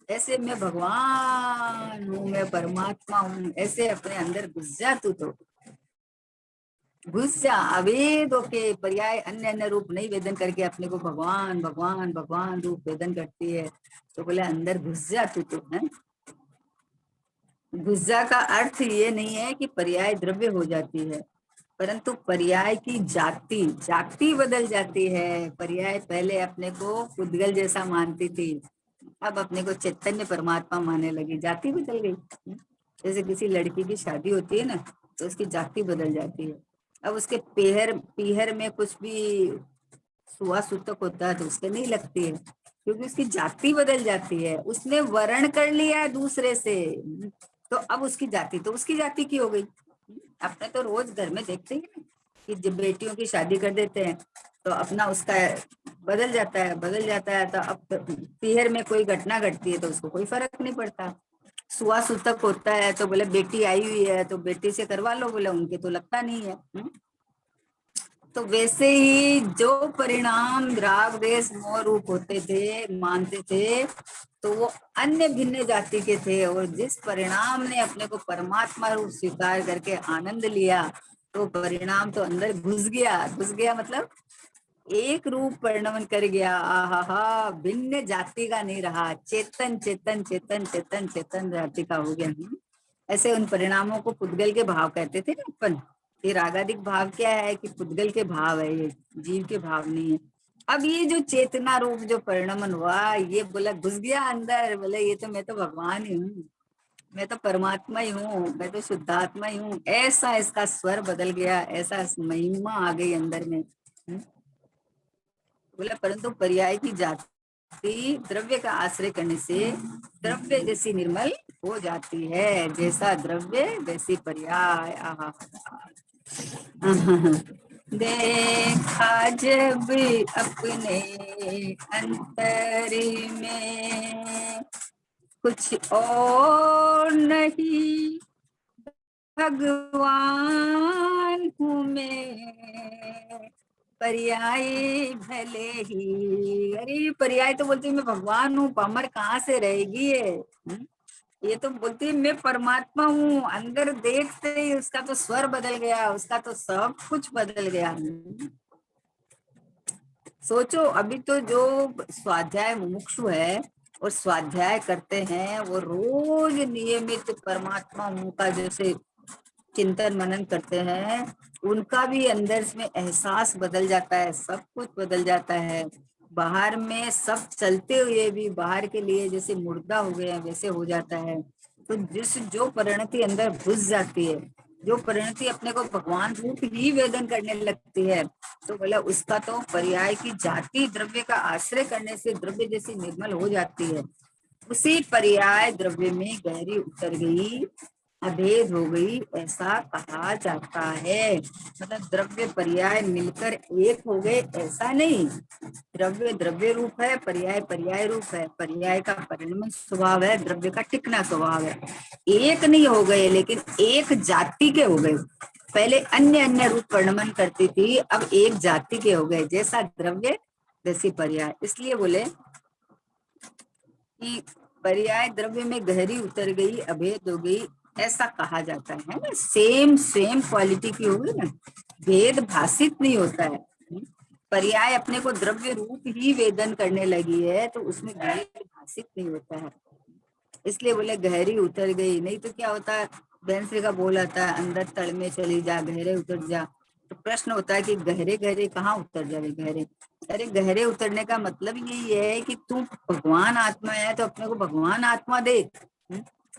ऐसे मैं भगवान हूँ, मैं परमात्मा हूँ, ऐसे अपने अंदर घुस जा तू। तो घुस जा, अवेद होके पर्याय अन्य अन्य रूप नहीं वेदन करके अपने को भगवान भगवान भगवान रूप वेदन करती है। तो बोले अंदर घुस जा तू तो है। घुस जा का अर्थ ये नहीं है कि पर्याय द्रव्य हो जाती है, परंतु पर्याय की जाति जाति बदल जाती है। पर्याय पहले अपने को उद्गल जैसा मानती थी, अब अपने को चैतन्य परमात्मा मानने लगी, जाति बदल गई। जैसे किसी लड़की की शादी होती है ना, तो उसकी जाति बदल जाती है। अब उसके पीहर में कुछ भी सुआ सूतक होता है तो उसके नहीं लगती है, क्योंकि उसकी जाति बदल जाती है। उसने वर्ण कर लिया है दूसरे से, तो अब उसकी जाति तो उसकी जाति की हो गई। अपने तो रोज घर में देखते हैं कि जब बेटियों की शादी कर देते हैं तो अपना उसका बदल जाता है, बदल जाता है। तो अब पीहर में कोई घटना घटती है तो उसको कोई फर्क नहीं पड़ता। सुआ सूतक होता है तो बोले बेटी आई हुई है तो बेटी से करवा लो, बोले उनके तो लगता नहीं है। तो वैसे ही जो परिणाम राग देश मोह रूप होते थे, मानते थे, तो वो अन्य भिन्न जाति के थे। और जिस परिणाम ने अपने को परमात्मा रूप स्वीकार करके आनंद लिया, तो परिणाम तो अंदर घुस गया। घुस गया मतलब एक रूप परिणमन कर गया। आहा, भिन्न जाति का नहीं रहा, चेतन चेतन चेतन चेतन चेतन जाति का हो गया। ऐसे उन परिणामों को पुद्गल के भाव कहते थे ना अपन। ये रागादिक भाव क्या है कि पुद्गल के भाव है, ये जीव के भाव नहीं है। अब ये जो चेतना रूप जो परिणमन हुआ, ये बोला घुस गया अंदर, बोले ये तो मैं तो भगवान ही हूँ, मैं तो परमात्मा ही हूँ, मैं तो शुद्धात्मा ही हूँ, ऐसा इसका स्वर बदल गया, ऐसा महिमा आ गई अंदर में। बोला परंतु पर्याय की जाति द्रव्य का आश्रय करने से द्रव्य जैसी निर्मल हो जाती है, जैसा द्रव्य वैसी पर्याय। आहा देखा जब अपने अंतर में कुछ और नहीं, भगवान हूँ मैं, पर्याय भले ही। अरे पर्याय तो बोलती मैं भगवान हूँ, पामर कहाँ से रहेगी ये तो बोलती है मैं परमात्मा हूँ, अंदर देखते ही उसका तो स्वर बदल गया, उसका तो सब कुछ बदल गया। सोचो अभी तो जो स्वाध्याय मुमुक्षु है और स्वाध्याय करते हैं, वो रोज नियमित परमात्मा हूँ का जैसे चिंतन मनन करते हैं, उनका भी अंदर में एहसास बदल जाता है, सब कुछ बदल जाता है। बाहर में सब चलते हुए भी बाहर के लिए जैसे मुर्दा हो गए हैं वैसे हो जाता है। तो जिस जो परिणति अंदर घुस जाती है, जो परिणति अपने को भगवान रूप ही वेदन करने लगती है, तो बोला उसका तो पर्याय की जाति द्रव्य का आश्रय करने से द्रव्य जैसी निर्मल हो जाती है। उसी पर्याय द्रव्य में गहरी उतर गई, अभेद हो गई, ऐसा कहा जाता है। मतलब द्रव्य पर्याय मिलकर एक हो गए ऐसा नहीं, द्रव्य द्रव्य रूप है, पर्याय पर्याय रूप है, पर्याय का परिणमन स्वभाव है, द्रव्य का टिकना स्वभाव है। एक नहीं हो गए लेकिन एक जाति के हो गए। पहले अन्य अन्य रूप परिणमन करती थी, अब एक जाति के हो गए, जैसा द्रव्य वैसी पर्याय। इसलिए बोले कि पर्याय द्रव्य में गहरी उतर गई, अभेद हो गई, ऐसा कहा जाता है ना। सेम सेम क्वालिटी की होगी ना, भेद भाषित नहीं होता है। पर्याय अपने को द्रव्य रूप ही वेदन करने लगी है, तो उसमें भेद भाषित नहीं होता है। इसलिए बोले गहरी उतर गई। नहीं तो क्या होता है, बेंसरी का बोल आता है अंदर तल में चली जा, गहरे उतर जा। तो प्रश्न होता है कि गहरे गहरे कहाँ उतर जाए गहरे। अरे गहरे उतरने का मतलब यही है कि तू भगवान आत्मा है तो अपने को भगवान आत्मा देख।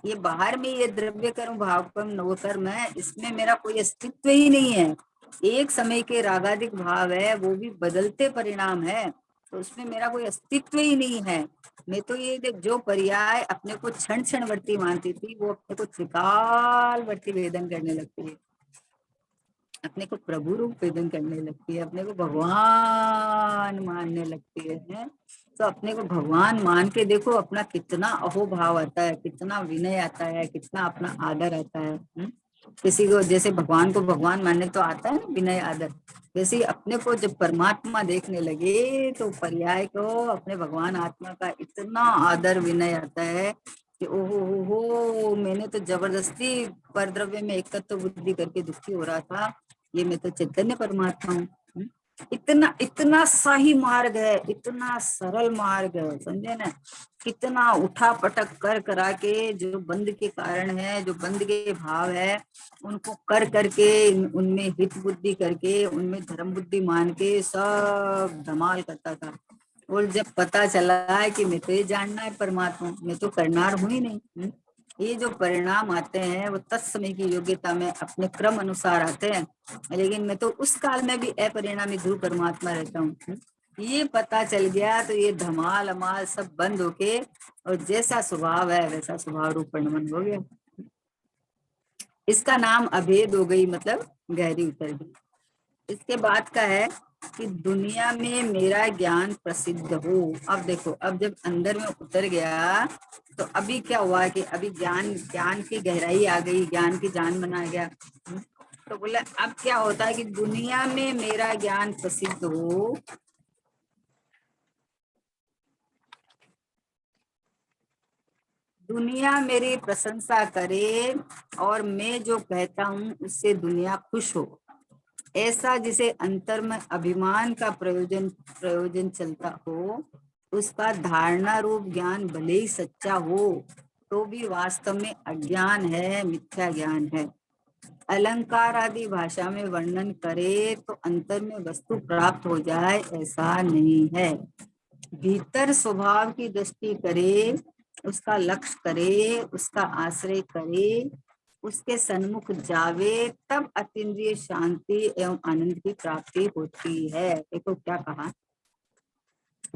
ये बाहर में ये द्रव्य कर्म भाव कर्म नवकर्म है, इसमें मेरा कोई अस्तित्व ही नहीं है। एक समय के रागादिक भाव है, वो भी बदलते परिणाम है, तो उसमें मेरा कोई अस्तित्व ही नहीं है। मैं तो ये देख, जो पर्याय अपने को क्षण क्षण वर्ती मानती थी, वो अपने को त्रिकाल वर्ती वेदन करने लगती है, अपने को प्रभु रूप वेदन करने लगती है, अपने को भगवान मानने लगती है। तो अपने को भगवान मान के देखो अपना कितना अहोभाव आता है, कितना विनय आता है, कितना अपना आदर आता है। किसी को जैसे भगवान को भगवान मानने तो आता है ना विनय आदर, वैसे ही अपने को जब परमात्मा देखने लगे तो पर्याय को अपने भगवान आत्मा का इतना आदर विनय आता है कि ओहो हो, मैंने तो जबरदस्ती पर द्रव्य में एक तत्व बुद्धि करके दुखी हो रहा था, ये मैं तो चैतन्य परमात्मा हूँ। इतना इतना सही मार्ग है, इतना सरल मार्ग है, समझे ना। कितना उठा पटक कर करा के जो बंद के कारण है, जो बंद के भाव है, उनको कर करके उनमें हित बुद्धि करके उनमें धर्म बुद्धि मान के सब धमाल करता था। और जब पता चला है कि मैं तो ये जानना है परमात्मा, मैं तो करनार हूं ही नहीं। ये जो परिणाम आते हैं वो तत्समय की योग्यता में अपने क्रम अनुसार आते हैं, लेकिन मैं तो उस काल में भी अपरिणामी ध्रुव परमात्मा रहता हूँ। ये पता चल गया तो ये धमाल अमाल सब बंद होके और जैसा स्वभाव है वैसा स्वभाव रूप परिणमन हो गया। इसका नाम अभेद हो गई, मतलब गहरी उतर गई। इसके बाद का है कि दुनिया में मेरा ज्ञान प्रसिद्ध हो। अब देखो, अब जब अंदर में उतर गया तो अभी क्या हुआ कि अभी ज्ञान ज्ञान की गहराई आ गई, ज्ञान की जान बना गया। तो बोला अब क्या होता है कि दुनिया में मेरा ज्ञान प्रसिद्ध हो, दुनिया मेरी प्रशंसा करे और मैं जो कहता हूँ उससे दुनिया खुश हो, ऐसा जिसे अंतर में अभिमान का प्रयोजन प्रयोजन चलता हो, उसका धारणा रूप ज्ञान भले ही सच्चा हो तो भी वास्तव में अज्ञान है, मिथ्या ज्ञान है। अलंकार आदि भाषा में वर्णन करे तो अंतर में वस्तु प्राप्त हो जाए, ऐसा नहीं है। भीतर स्वभाव की दृष्टि करे, उसका लक्ष्य करे, उसका आश्रय करे, उसके सन्मुख जावे, तब अतीन्द्रिय शांति एवं आनंद की प्राप्ति होती है। देखो क्या कहा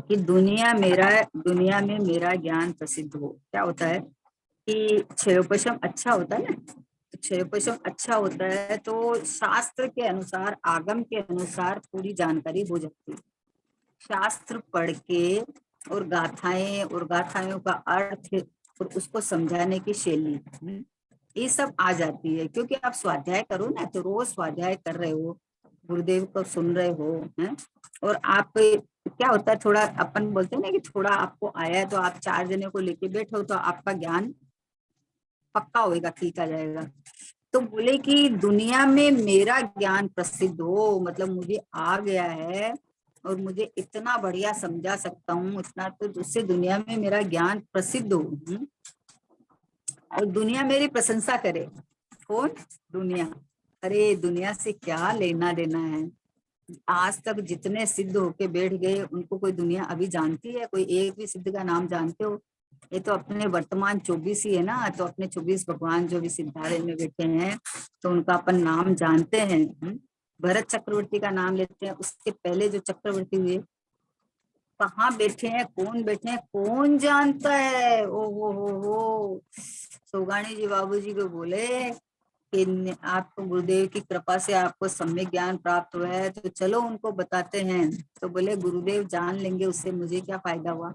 कि दुनिया में मेरा ज्ञान प्रसिद्ध हो। क्या होता है कि क्षयोपशम अच्छा होता है ना, तो क्षयोपशम अच्छा होता है तो शास्त्र के अनुसार, आगम के अनुसार पूरी जानकारी हो जाती है। शास्त्र पढ़ के और गाथाओं का अर्थ और उसको समझाने की शैली, ये सब आ जाती है। क्योंकि आप स्वाध्याय करो ना, तो रोज स्वाध्याय कर रहे हो, गुरुदेव को सुन रहे हो, हैं? और आप क्या होता है, थोड़ा अपन बोलते हैं ना कि थोड़ा आपको आया है तो आप 4 जने को लेके बैठो तो आपका ज्ञान पक्का होएगा, ठीक आ जाएगा। तो बोले कि दुनिया में मेरा ज्ञान प्रसिद्ध हो, मतलब मुझे आ गया है और मुझे इतना बढ़िया समझा सकता हूँ, इतना, तो उससे दुनिया में मेरा ज्ञान प्रसिद्ध हो। और दुनिया मेरी प्रशंसा करे। कौन? दुनिया। अरे दुनिया से क्या लेना देना है। आज तक जितने सिद्ध होके बैठ गए उनको कोई दुनिया अभी जानती है? कोई एक भी सिद्ध का नाम जानते हो? ये तो अपने वर्तमान 24 ही है ना, तो अपने 24 भगवान जो भी सिद्धार्थ में बैठे हैं तो उनका अपन नाम जानते हैं। भरत चक्रवर्ती का नाम लेते हैं, उसके पहले जो चक्रवर्ती हुए कहाँ बैठे हैं, कौन बैठे हैं, कौन जानता है? ओ हो। सोगाणी जी बाबूजी को बोले कि आपको गुरुदेव की कृपा से आपको सम्यक ज्ञान प्राप्त हुआ है, तो चलो उनको बताते हैं। तो बोले गुरुदेव जान लेंगे, उससे मुझे क्या फायदा हुआ।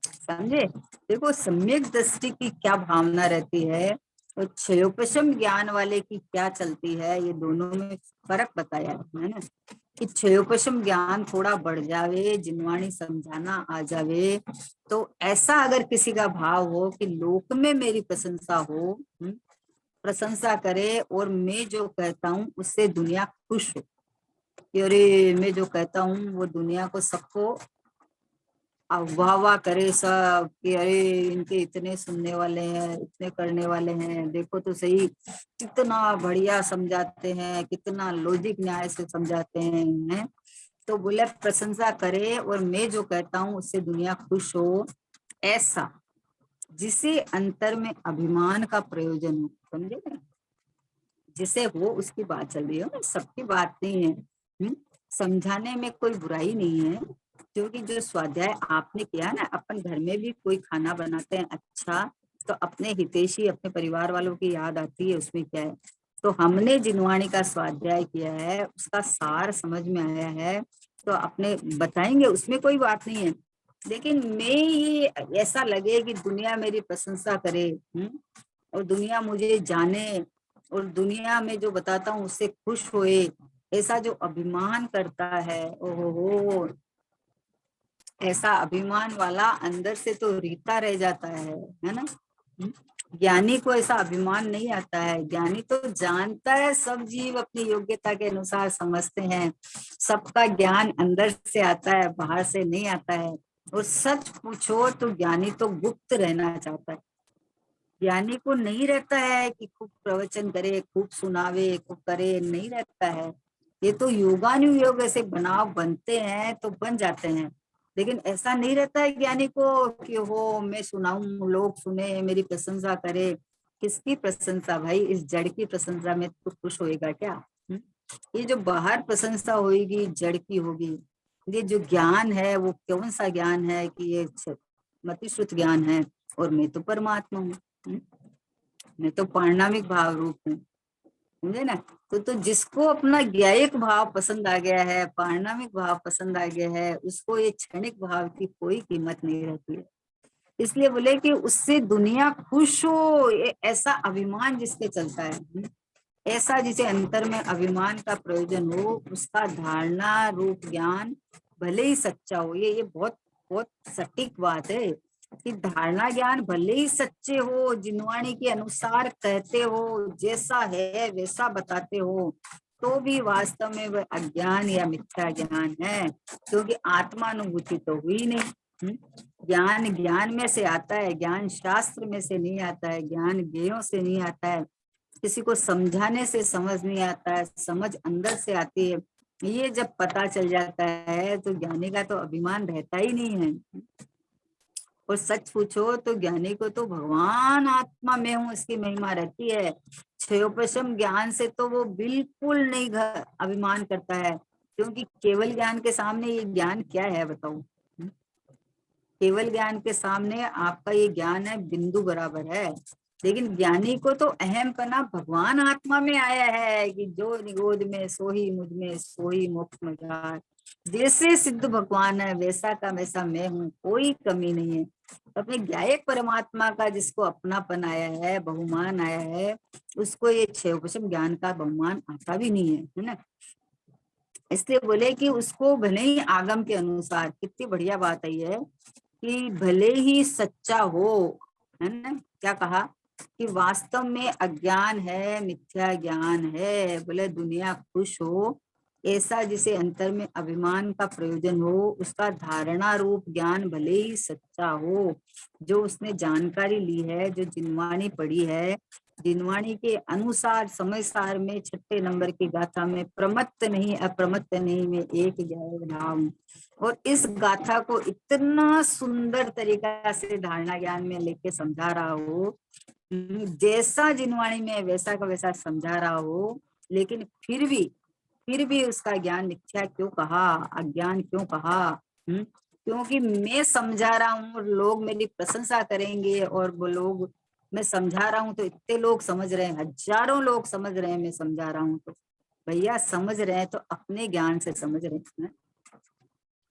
समझे? देखो सम्यक दृष्टि की क्या भावना रहती है और क्षयोपशम ज्ञान वाले की क्या चलती है, ये दोनों में फर्क बताया है ना। कि क्षयोपशम ज्ञान थोड़ा बढ़ जावे, जिनवाणी समझाना आ जावे, तो ऐसा अगर किसी का भाव हो कि लोक में मेरी प्रशंसा हो, प्रशंसा करे और मैं जो कहता हूँ उससे दुनिया खुश हो कि अरे मैं जो कहता हूँ वो दुनिया को सबको वाह वाह करे सब कि अरे इनके इतने सुनने वाले हैं, इतने करने वाले हैं, देखो तो सही कितना बढ़िया समझाते हैं, कितना लॉजिक न्याय से समझाते हैं। तो बोले प्रशंसा करे और मैं जो कहता हूँ उससे दुनिया खुश हो, ऐसा जिसे अंतर में अभिमान का प्रयोजन हो। समझे ना? जिसे हो उसकी बात चल रही हो ना, सबकी बात नहीं है। समझाने में कोई बुराई नहीं है, क्योंकि जो स्वाध्याय आपने किया ना, अपन घर में भी कोई खाना बनाते हैं अच्छा, तो अपने हितैषी अपने परिवार वालों की याद आती है, उसमें क्या है। तो हमने जिनवाणी का स्वाध्याय किया है, उसका सार समझ में आया है, तो अपने बताएंगे, उसमें कोई बात नहीं है। लेकिन मैं ये ऐसा लगे कि दुनिया मेरी प्रशंसा करे, और दुनिया मुझे जाने और दुनिया में जो बताता हूँ उससे खुश होए, ऐसा जो अभिमान करता है, ओहो, ऐसा अभिमान वाला अंदर से तो रीता रह जाता है ना। ज्ञानी को ऐसा अभिमान नहीं आता है। ज्ञानी तो जानता है सब जीव अपनी योग्यता के अनुसार समझते हैं, सबका ज्ञान अंदर से आता है, बाहर से नहीं आता है। और सच पूछो तो ज्ञानी तो गुप्त रहना चाहता है। ज्ञानी को नहीं रहता है कि खूब प्रवचन करे, खूब सुनावे, खूब करे, नहीं रहता है। ये तो योगानुयोग ऐसे बनाव बनते हैं तो बन जाते हैं, लेकिन ऐसा नहीं रहता है ज्ञानी को कि हो मैं सुनाऊं, लोग सुने, मेरी प्रशंसा करे। किसकी प्रशंसा भाई? इस जड़ की प्रशंसा में तो खुश होएगा क्या? ये जो बाहर प्रशंसा होगी जड़ की होगी। ये जो ज्ञान है वो कौन सा ज्ञान है कि ये मतिश्रुत ज्ञान है, और मैं तो परमात्मा हूँ, मैं तो पारणमिक भाव रूप हूँ। समझे ना? तो जिसको अपना ज्ञायक भाव पसंद आ गया है, पारणमिक भाव पसंद आ गया है, उसको ये क्षणिक भाव की कोई कीमत नहीं रहती है। इसलिए बोले कि उससे दुनिया खुश हो, ऐसा अभिमान जिसके चलता है, ऐसा जिसे अंतर में अभिमान का प्रयोजन हो, उसका धारणा रूप ज्ञान भले ही सच्चा हो। ये बहुत बहुत सटीक बात है कि धारणा ज्ञान भले ही सच्चे हो, जिनवाणी के अनुसार कहते हो, जैसा है वैसा बताते हो, तो भी वास्तव में वह अज्ञान या मिथ्या ज्ञान है, क्योंकि आत्मानुभूति तो हुई नहीं। ज्ञान ज्ञान में से आता है, ज्ञान शास्त्र में से नहीं आता है, ज्ञान ज्ञेयों से नहीं आता है। किसी को समझाने से समझ नहीं आता है, समझ अंदर से आती है। ये जब पता चल जाता है तो ज्ञानी का तो अभिमान रहता ही नहीं है। और सच पूछो तो ज्ञानी को तो भगवान आत्मा में हूँ इसकी महिमा रहती है। क्षयोपशम ज्ञान से तो वो बिल्कुल नहीं अभिमान करता है, क्योंकि केवल ज्ञान के सामने ये ज्ञान क्या है बताओ। केवल ज्ञान के सामने आपका ये ज्ञान है बिंदु बराबर है। लेकिन ज्ञानी को तो अहम पना भगवान आत्मा में आया है कि जो निगोद में सोही मुझ में सोही मोक्ष मझार। जैसे सिद्ध भगवान है वैसा का वैसा मैं हूँ, कोई कमी नहीं है। अपने ज्ञायक परमात्मा का जिसको अपनापन आया है, बहुमान आया है, उसको ये क्षयोपशम ज्ञान का बहुमान आता भी नहीं है ना। इसलिए बोले कि उसको भले ही आगम के अनुसार, कितनी बढ़िया बात है ये, कि भले ही सच्चा हो, है ना, क्या कहा कि वास्तव में अज्ञान है, मिथ्या ज्ञान है, बोले दुनिया खुश हो, ऐसा जिसे अंतर में अभिमान का प्रयोजन हो, उसका धारणा रूप ज्ञान भले ही सच्चा हो, जो उसने जानकारी ली है, जो जिनवाणी पढ़ी है, जिनवाणी के अनुसार समय सार में छठे नंबर की गाथा में प्रमत्त नहीं अप्रमत्त नहीं में एक ज्ञान नाम, और इस गाथा को इतना सुंदर तरीका से धारणा ज्ञान में लेके समझा रहा हो, जैसा जिनवाणी में वैसा का वैसा समझा रहा हो, लेकिन फिर भी उसका ज्ञान मिथ्या क्यों कहा, अज्ञान क्यों कहा। क्योंकि मैं समझा रहा हूँ, लोग मेरी प्रशंसा करेंगे, और वो लोग, मैं समझा रहा हूँ तो इतने लोग समझ रहे हैं, हजारों लोग समझ रहे हैं, मैं समझा रहा हूँ तो भैया समझ रहे हैं तो अपने ज्ञान से समझ रहे हैं।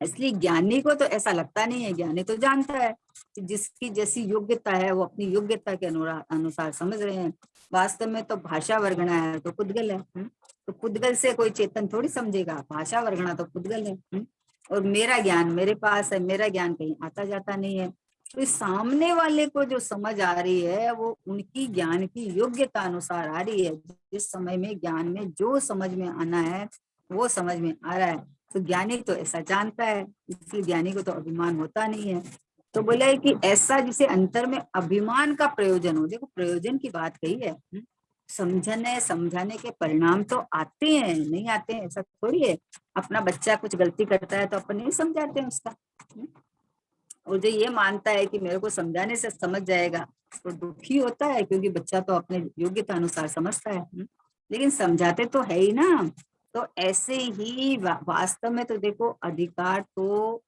इसलिए ज्ञानी को तो ऐसा लगता नहीं है, ज्ञानी तो जानता है कि जिसकी जैसी योग्यता है वो अपनी योग्यता के अनुसार समझ रहे हैं। वास्तव में तो भाषा वर्गणा है तो पुद्गल है, तो पुद्गल से कोई चेतन थोड़ी समझेगा, भाषा वर्गणा तो पुद्गल है। और मेरा ज्ञान मेरे पास है, मेरा ज्ञान कहीं आता जाता नहीं है। तो इस सामने वाले को जो समझ आ रही है वो उनकी ज्ञान की योग्यता अनुसार आ रही है। जिस समय में ज्ञान में जो समझ में आना है वो समझ में आ रहा है, तो ज्ञानी तो ऐसा जानता है, इसलिए ज्ञानी को तो अभिमान होता नहीं है। तो बोला है कि ऐसा जिसे अंतर में अभिमान का प्रयोजन हो, देखो प्रयोजन की बात कही है, समझने समझाने के परिणाम तो आते हैं, नहीं आते हैं ऐसा थोड़ी है। अपना बच्चा कुछ गलती करता है तो अपन नहीं समझाते हैं उसका, और जो ये मानता है कि मेरे को समझाने से समझ जाएगा तो दुखी होता है, क्योंकि बच्चा तो अपने योग्यता अनुसार समझता है, लेकिन समझाते तो है ही ना। तो ऐसे ही वास्तव में तो देखो अधिकार तो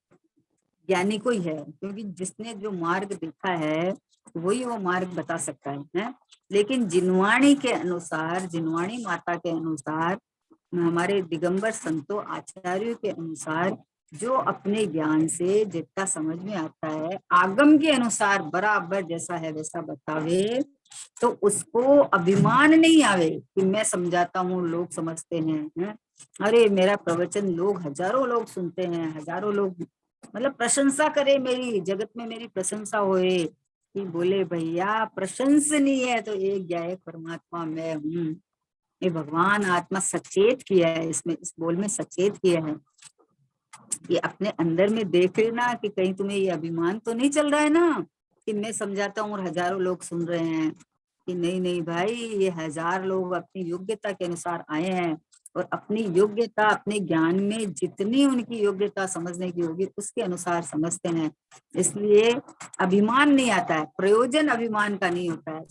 ज्ञानी को ही है, क्योंकि जिसने जो मार्ग देखा है वही वो मार्ग बता सकता है? लेकिन जिनवाणी के अनुसार, जिनवाणी माता के अनुसार, हमारे दिगंबर संतों आचार्यों के अनुसार, जो अपने ज्ञान से जितना समझ में आता है आगम के अनुसार बराबर जैसा है वैसा बतावे, तो उसको अभिमान नहीं आवे कि मैं समझाता हूँ लोग समझते हैं। अरे मेरा प्रवचन लोग, हजारों लोग सुनते हैं, हजारों लोग मतलब प्रशंसा करे, मेरी जगत में मेरी प्रशंसा होए, कि बोले भैया प्रशंसनीय है तो एक ज्ञायक परमात्मा मैं हूँ। ये भगवान आत्मा सचेत किया है, इसमें इस बोल में सचेत किया है। ये अपने अंदर में देख लेना कि कहीं तुम्हें ये अभिमान तो नहीं चल रहा है ना कि मैं समझाता हूँ और हजारों लोग सुन रहे हैं, कि नहीं नहीं भाई, ये हजार लोग अपनी योग्यता के अनुसार आए हैं, और अपनी योग्यता, अपने ज्ञान में जितनी उनकी योग्यता समझने की होगी उसके अनुसार समझते हैं। इसलिए अभिमान नहीं आता है, प्रयोजन अभिमान का नहीं होता है।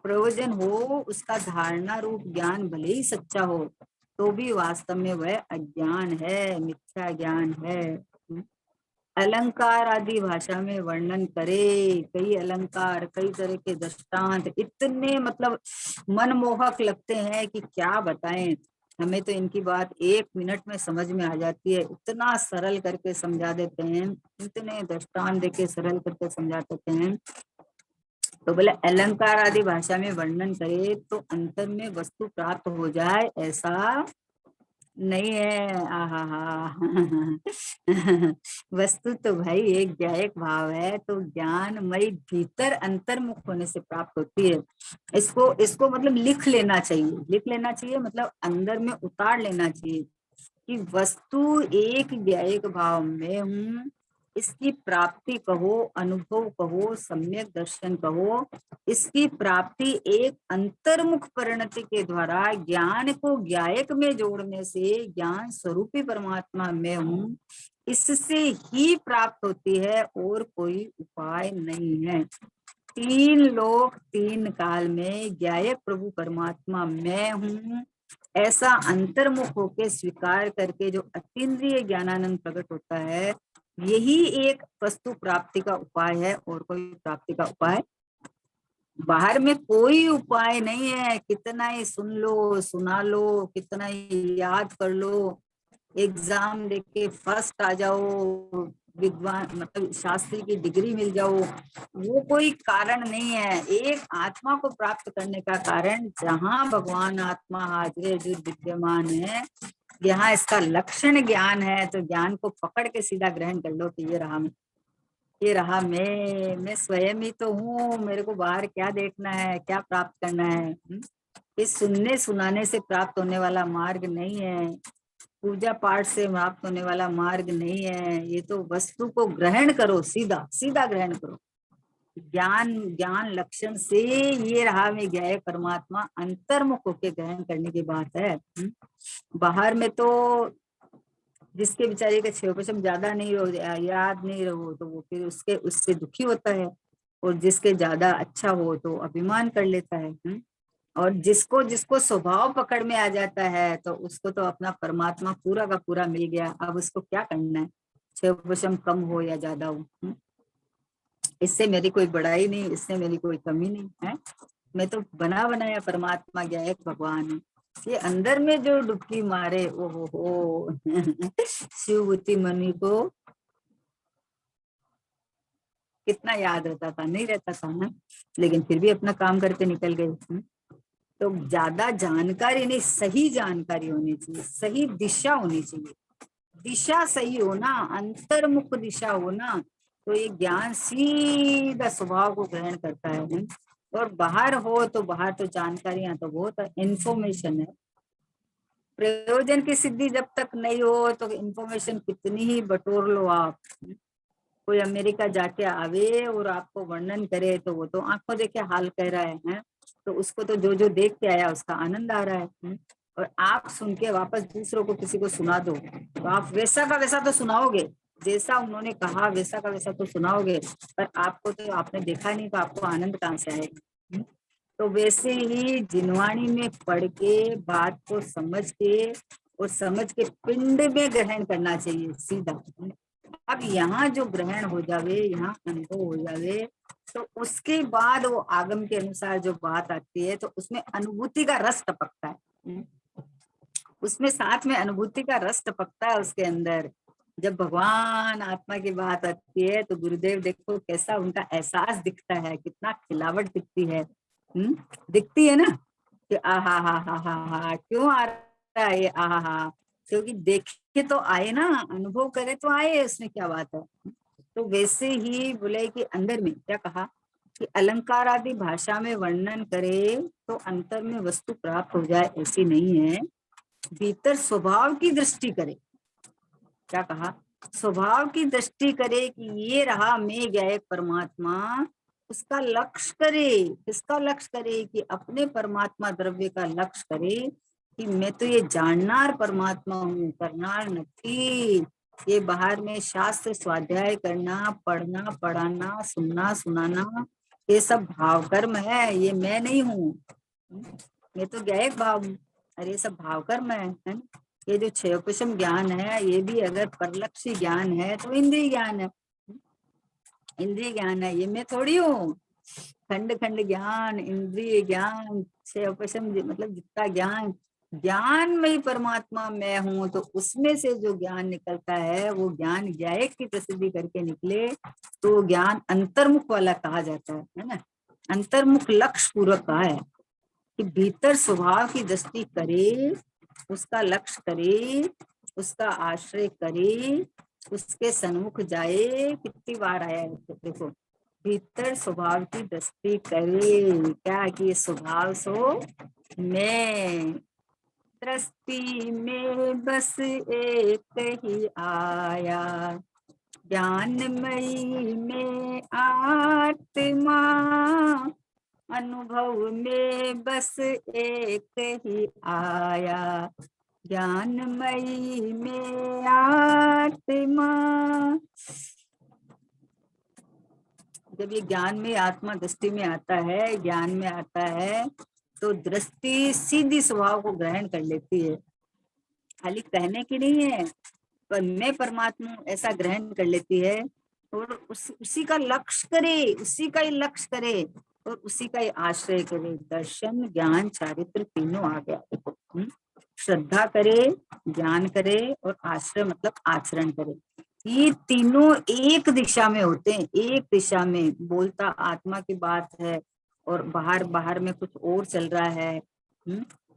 प्रयोजन हो उसका धारणा रूप ज्ञान भले ही सच्चा हो तो भी वास्तव में वह अज्ञान है, मिथ्या ज्ञान है। अलंकार आदि भाषा में वर्णन करे, कई अलंकार, कई तरह के दृष्टांत इतने मतलब मनमोहक लगते हैं कि क्या बताएं। हमें तो इनकी बात 1 मिनट में समझ में आ जाती है, इतना सरल करके समझा देते हैं, इतने दृष्टांत देके सरल करके समझा देते हैं। तो बोले अलंकार आदि भाषा में वर्णन करे तो अंतर में वस्तु प्राप्त हो जाए ऐसा नहीं है। आहा वस्तु तो भाई एक ज्ञायक भाव है, तो ज्ञानमयी भीतर अंतर्मुख होने से प्राप्त होती है। इसको इसको मतलब लिख लेना चाहिए, लिख लेना चाहिए मतलब अंदर में उतार लेना चाहिए कि वस्तु एक ज्ञायक भाव में हूँ, इसकी प्राप्ति कहो, अनुभव कहो, सम्यक दर्शन कहो। इसकी प्राप्ति एक अंतर्मुख परिणति के द्वारा ज्ञान को ज्ञायक में जोड़ने से ज्ञान स्वरूपी परमात्मा में हूँ, इससे ही प्राप्त होती है, और कोई उपाय नहीं है। तीन लोक तीन काल में ज्ञायक प्रभु परमात्मा मैं हूँ, ऐसा अंतर्मुख होके स्वीकार करके जो अतीन्द्रिय ज्ञानानंद प्रकट होता है, यही एक वस्तु प्राप्ति का उपाय है, और कोई प्राप्ति का उपाय बाहर में कोई उपाय नहीं है। कितना ही सुन लो, सुना लो, कितना ही याद कर लो, एग्जाम देके फर्स्ट आ जाओ, विद्वान मतलब शास्त्री की डिग्री मिल जाओ, वो कोई कारण नहीं है। एक आत्मा को प्राप्त करने का कारण, जहाँ भगवान आत्मा हाजिर जो विद्यमान है, यहाँ इसका लक्षण ज्ञान है, तो ज्ञान को पकड़ के सीधा ग्रहण कर लो कि ये रहा मैं, ये रहा मैं स्वयं ही तो हूँ, मेरे को बाहर क्या देखना है, क्या प्राप्त करना है। इस सुनने सुनाने से प्राप्त होने वाला मार्ग नहीं है, पूजा पाठ से प्राप्त होने वाला मार्ग नहीं है। ये तो वस्तु को ग्रहण करो, सीधा सीधा ग्रहण करो। ज्ञान ज्ञान लक्षण से ये रहा मैं ज्ञाय परमात्मा अंतर्मुख होके ग्रहण करने की बात है। बाहर में तो जिसके बेचारे का 6% ज्यादा नहीं हो, याद नहीं रहो, तो वो फिर उसके उससे दुखी होता है, और जिसके ज्यादा अच्छा हो तो अभिमान कर लेता है। और जिसको जिसको स्वभाव पकड़ में आ जाता है, तो उसको तो अपना परमात्मा पूरा का पूरा मिल गया। अब उसको क्या करना है, 6% कम हो या ज्यादा हो, इससे मेरी कोई बड़ाई नहीं, इससे मेरी कोई कमी नहीं है। मैं तो बना बनाया परमात्मा गया एक भगवान है। ये अंदर में जो डुबकी मारे, ओहो हो शिवभूति मणि को कितना याद रहता था, नहीं रहता था ना, लेकिन फिर भी अपना काम करके निकल गए। तो ज्यादा जानकारी नहीं, सही जानकारी होनी चाहिए, सही दिशा होनी चाहिए। दिशा सही हो ना, अंतर्मुख दिशा हो ना, तो ये ज्ञान सीधा स्वभाव को ग्रहण करता है। और बाहर हो तो बाहर तो जानकारियां तो बहुत इंफॉर्मेशन है, प्रयोजन की सिद्धि जब तक नहीं हो तो इंफॉर्मेशन कितनी ही बटोर लो आप। कोई अमेरिका जाके आवे और आपको वर्णन करे, तो वो तो आंखों देखे हाल कह रहा है, तो उसको तो जो जो देख के आया उसका आनंद आ रहा है। और आप सुन के वापस दूसरों को किसी को सुना दो, तो आप वैसा का वैसा तो सुनाओगे, जैसा उन्होंने कहा वैसा का वैसा तो सुनाओगे, पर आपको तो आपने देखा नहीं, तो आपको आनंद कहाँ से आएगा। तो वैसे ही जिनवाणी में पढ़ के बात को समझ के, और समझ के पिंड में ग्रहण करना चाहिए सीधा। अब यहाँ जो ग्रहण हो जावे, यहाँ अनुभव हो जावे, तो उसके बाद वो आगम के अनुसार जो बात आती है, तो उसमें अनुभूति का रस टपकता है। उसमें साथ में अनुभूति का रस टपकता है उसके अंदर। जब भगवान आत्मा की बात आती है, तो गुरुदेव देखो कैसा उनका एहसास दिखता है, कितना खिलावट दिखती है। दिखती है ना कि आहा हा, क्यों आ रहा है ये आहा हा, क्योंकि देखे तो आए ना, अनुभव करे तो आए, उसमें क्या बात है। तो वैसे ही बोले कि अंदर में क्या कहा कि अलंकार आदि भाषा में वर्णन करे तो अंतर में वस्तु प्राप्त हो जाए, ऐसी नहीं है। भीतर स्वभाव की दृष्टि करे, क्या कहा, स्वभाव की दृष्टि करे कि ये रहा मैं ज्ञायक परमात्मा, उसका लक्ष्य करे। किसका लक्ष्य करे, कि अपने परमात्मा द्रव्य का लक्ष्य करे, कि मैं तो ये जाननार परमात्मा हूँ, करनार नहीं। ये बाहर में शास्त्र स्वाध्याय करना, पढ़ना पढ़ाना, सुनना सुनाना, ये सब भाव कर्म है, ये मैं नहीं हूँ। मैं तो ज्ञायक भाव हूँ, अरे ये सब भाव कर्म है ना। ये जो 6 ज्ञान है, ये भी अगर परलक्ष्य ज्ञान है तो इंद्रिय ज्ञान है, इंद्रिय ज्ञान है, ये मैं थोड़ी हूँ। खंड खंड ज्ञान, इंद्रिय ज्ञान, 6 मतलब जितना ज्ञान, ज्ञान में ही परमात्मा मैं हूँ, तो उसमें से जो ज्ञान निकलता है, वो ज्ञान ज्ञायक की प्रसिद्धि करके निकले, तो ज्ञान अंतर्मुख वाला कहा जाता है ना। अंतर्मुख लक्ष्य पूर्वक कहा है कि भीतर स्वभाव की दृष्टि करे, उसका लक्ष्य करे, उसका आश्रय करे, उसके सन्मुख जाए। कितनी बार आया है देखो, भीतर स्वभाव की दृष्टि करे, क्या कि स्वभाव सो मैं, दृष्टि में बस एक ही आया, ज्ञानमयी में आत्मा, अनुभव में बस एक ही आया। ज्ञानमयी में आत्मा, जब ये ज्ञान में आत्मा दृष्टि में आता है, ज्ञान में आता है, तो दृष्टि सीधी स्वभाव को ग्रहण कर लेती है। खाली कहने की नहीं है, पर मैं परमात्मा हूं ऐसा ग्रहण कर लेती है, और उसी का लक्ष्य करे, उसी का ही लक्ष्य करे, और उसी का ही आश्रय करे। दर्शन, ज्ञान, चारित्र तीनों आ गया। देखो, श्रद्धा करे, ज्ञान करे, और आश्रय मतलब आचरण करे। ये तीनों एक दिशा में होते हैं, एक दिशा में। बोलता आत्मा की बात है और बाहर बाहर में कुछ और चल रहा है।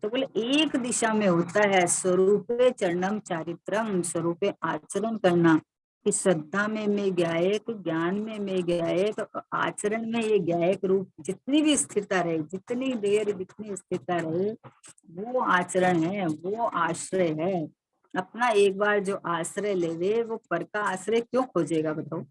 तो बोले एक दिशा में होता है। स्वरूपे चरणम चारित्रम, स्वरूपे आचरण करना, कि श्रद्धा में मैं ज्ञायक, ज्ञान में मैं ज्ञायक, आचरण में ये ज्ञायक रूप जितनी भी स्थिरता रहे, जितनी देर जितनी स्थिरता रहे, वो आचरण है, वो आश्रय है। अपना एक बार जो आश्रय लेवे, वो पर का आश्रय क्यों खोजेगा बताओ।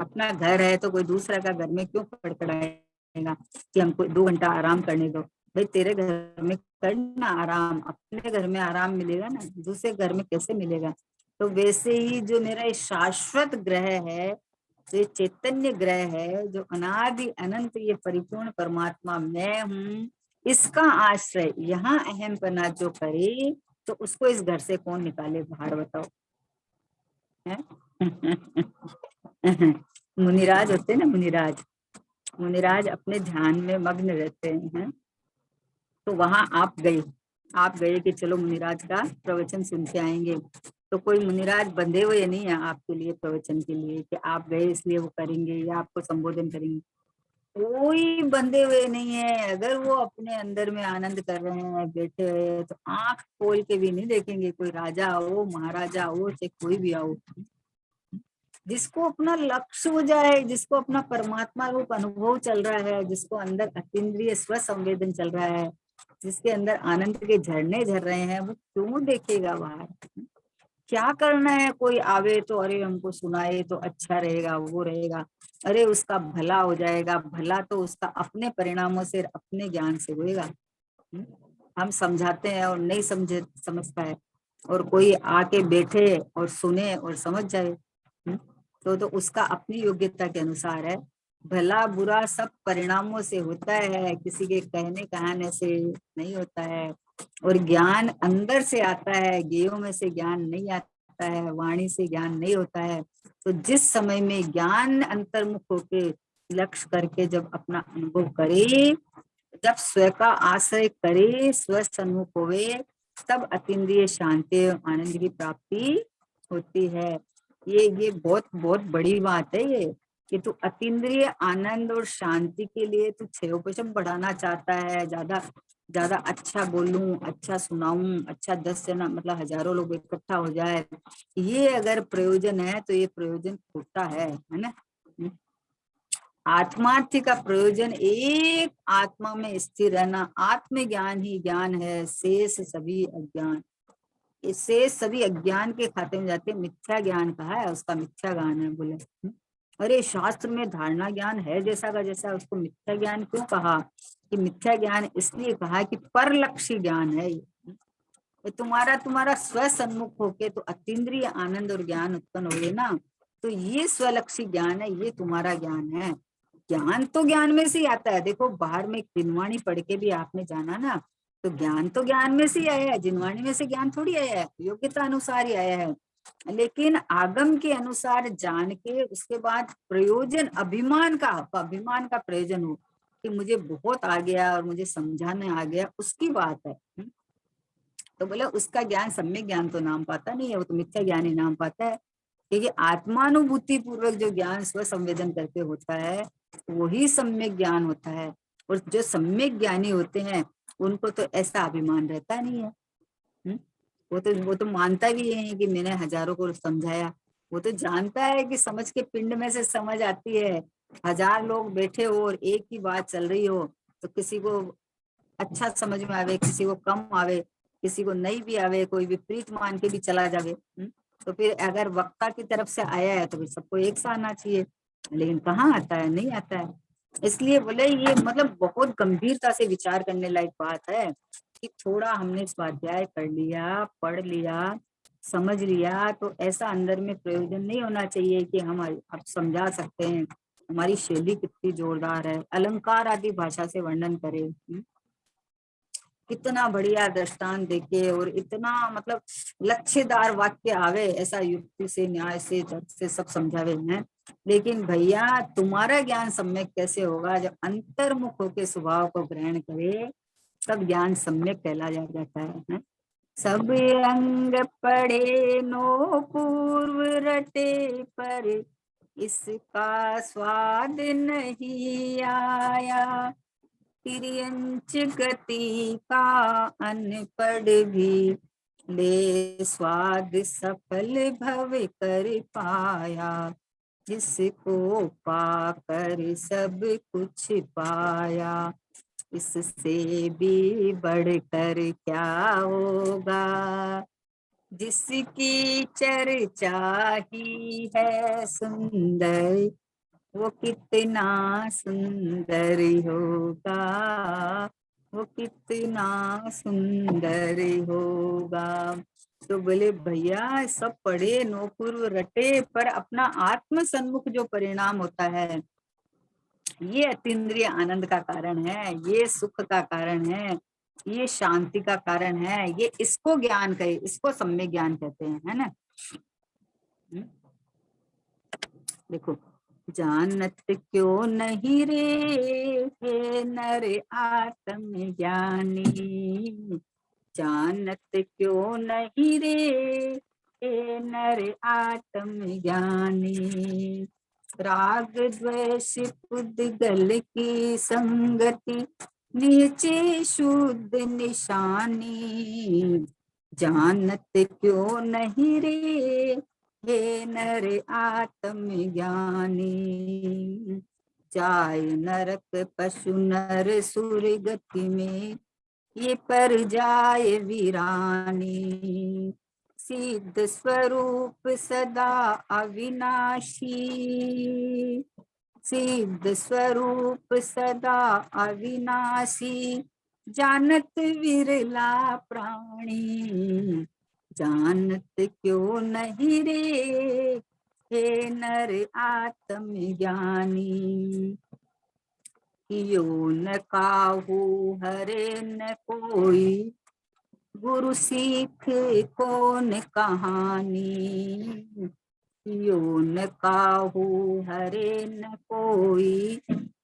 अपना घर है तो कोई दूसरा का घर में क्यों खड़खड़ाएगा कि हमको 2 घंटा आराम करने दो। भाई तेरे घर में करना आराम, अपने घर में आराम मिलेगा ना, दूसरे घर में कैसे मिलेगा। तो वैसे ही जो मेरा शाश्वत ग्रह है, ये चैतन्य ग्रह है, जो अनादि अनंत ये परिपूर्ण परमात्मा मैं हूँ, इसका आश्रय यहाँ अहम पना जो करे, तो उसको इस घर से कौन निकाले बाहर बताओ। है मुनिराज होते ना, मुनिराज, मुनिराज अपने ध्यान में मग्न रहते हैं। तो वहां आप गए कि चलो मुनिराज का प्रवचन सुन के आएंगे। तो कोई मुनिराज बंधे हुए नहीं है आपके लिए प्रवचन के लिए कि आप गए इसलिए वो करेंगे या आपको संबोधन करेंगे। कोई बंधे हुए नहीं है। अगर वो अपने अंदर में आनंद कर रहे हैं, बैठे हुए हैं, तो आंख खोल के भी नहीं देखेंगे। कोई राजा हो, महाराजा हो, चाहे कोई भी आओ, जिसको अपना लक्ष्य हो जाए, जिसको अपना परमात्मा रूप अनुभव चल रहा है, जिसको अंदर अतीन्द्रिय स्व संवेदन चल रहा है, जिसके अंदर आनंद के झरने झर रहे हैं, वो क्यों देखेगा बाहर। क्या करना है, कोई आवे तो अरे हमको सुनाए तो अच्छा रहेगा, वो रहेगा, अरे उसका भला हो जाएगा। भला तो उसका अपने परिणामों से, अपने ज्ञान से होएगा। हम समझाते हैं और नहीं समझता है, और कोई आके बैठे और सुने और समझ जाए, तो उसका अपनी योग्यता के अनुसार है। भला बुरा सब परिणामों से होता है, किसी के कहने कहाने से नहीं होता है। और ज्ञान अंदर से आता है, गेयों में से ज्ञान नहीं आता है, वाणी से ज्ञान नहीं होता है। तो जिस समय में ज्ञान अंतर्मुख होके लक्ष्य करके जब अपना अनुभव करे, जब स्व का आश्रय करे, स्व सन्मुख होवे, तब अतीन्द्रिय शांति और आनंद की प्राप्ति होती है। ये बहुत बहुत बड़ी बात है ये, कि तू अतीन्द्रिय आनंद और शांति के लिए तू क्षयोपशम बढ़ाना चाहता है। ज्यादा ज्यादा अच्छा बोलूं, अच्छा सुनाऊं, अच्छा 10 जना मतलब हजारों लोग इकट्ठा हो जाए, ये अगर प्रयोजन है तो ये प्रयोजन खोटा है ना। आत्मार्थी का प्रयोजन एक आत्मा में स्थिर रहना, आत्मज्ञान ही ज्ञान है, शेष सभी अज्ञान। इससे सभी अज्ञान के खाते में जाते। मिथ्या ज्ञान कहा है, उसका मिथ्या ज्ञान है बोले। अरे शास्त्र में धारणा ज्ञान है जैसा का जैसा, उसको मिथ्या ज्ञान क्यों कहा? कि मिथ्या ज्ञान इसलिए कहा कि परलक्षी ज्ञान है ये। तुम्हारा तुम्हारा स्व सन्मुख होके तो अतीन्द्रिय आनंद और ज्ञान उत्पन्न हो ना, तो ये स्वलक्षी ज्ञान है, ये तुम्हारा ज्ञान है। ज्ञान तो ज्ञान में से ही आता है। देखो बाहर में जिनवाणी पढ़ के भी आपने जाना ना, तो ज्ञान तो ज्ञान में से ही आया है, जिनवाणी में से ज्ञान थोड़ी आया है, योग्यता अनुसार ही आया है। लेकिन आगम के अनुसार जान के उसके बाद प्रयोजन अभिमान का प्रयोजन हो कि मुझे बहुत आ गया और मुझे समझाने आ गया, उसकी बात है। तो बोले उसका ज्ञान सम्यक ज्ञान तो नाम पाता नहीं है, वो तो मिथ्या ज्ञान ही नाम पाता है। क्योंकि आत्मानुभूति पूर्वक जो ज्ञान स्व संवेदन करके होता है, वही सम्यक ज्ञान होता है। और जो सम्यक ज्ञानी होते हैं, उनको तो ऐसा अभिमान रहता नहीं है। वो तो मानता भी है कि मैंने हजारों को समझाया। वो तो जानता है कि समझ के पिंड में से समझ आती है। 1000 लोग बैठे हो और एक ही बात चल रही हो, तो किसी को अच्छा समझ में आवे, किसी को कम आवे, किसी को नहीं भी आवे, कोई विपरीत मान के भी चला जावे। तो फिर अगर वक्ता की तरफ से आया है तो फिर सबको एक सा आना चाहिए, लेकिन कहाँ आता है, नहीं आता है। इसलिए बोले ये मतलब बहुत गंभीरता से विचार करने लायक बात है कि थोड़ा हमने स्वाध्याय कर लिया, पढ़ लिया, समझ लिया, तो ऐसा अंदर में प्रयोजन नहीं होना चाहिए कि हम अब समझा सकते हैं, हमारी शैली कितनी जोरदार है, अलंकार आदि भाषा से वर्णन करे, कितना बढ़िया दृष्टांत देके और इतना मतलब लक्ष्यदार वाक्य आवे, ऐसा युक्ति से, न्याय से, तर्क से सब समझावे हैं। लेकिन भैया तुम्हारा ज्ञान सम्यक कैसे होगा, जब अंतर्मुख होके स्वभाव को ग्रहण करे तब ज्ञान सम्यक कहला जाता है। सब अंग पढ़े नो पूर्व रटे, पर इसका स्वाद नहीं आया, तिर्यंच गति का अनपढ़ भी ले स्वाद सफल भव कर पाया, जिसको पाकर सब कुछ पाया, इससे भी बढ़कर क्या होगा, जिसकी चर्चा ही है सुंदर, वो कितना सुंदर होगा, वो कितना सुंदर होगा। तो बोले भैया सब पढ़े नो पूर्व रटे, पर अपना आत्म सन्मुख जो परिणाम होता है ये अतीन्द्रिय आनंद का कारण है, ये सुख का कारण है, ये शांति का कारण है, ये इसको ज्ञान कहे, इसको सम्यक ज्ञान कहते हैं, है ना। देखो, जानत क्यों नहीं रे हे नर आत्म ज्ञानी, जानत क्यों नहीं रे हे नर आत्म ज्ञानी, राग द्वेष पुद्गल की संगति नीचे शुद्ध निशानी, जानत क्यों नहीं रे हे नर आत्म ज्ञानी, जाय नरक पशु नर सुर गति में, ये पर जाय वीरानी, सिद्ध स्वरूप सदा अविनाशी, सिद्ध स्वरूप सदा अविनाशी, जानत विरला प्राणी, जानत क्यों नहीं रे हे नर आत्म ज्ञानी, यो न काहू हरे न कोई, गुरु सीख कौन कहानी, यो न काहू हरे न कोई,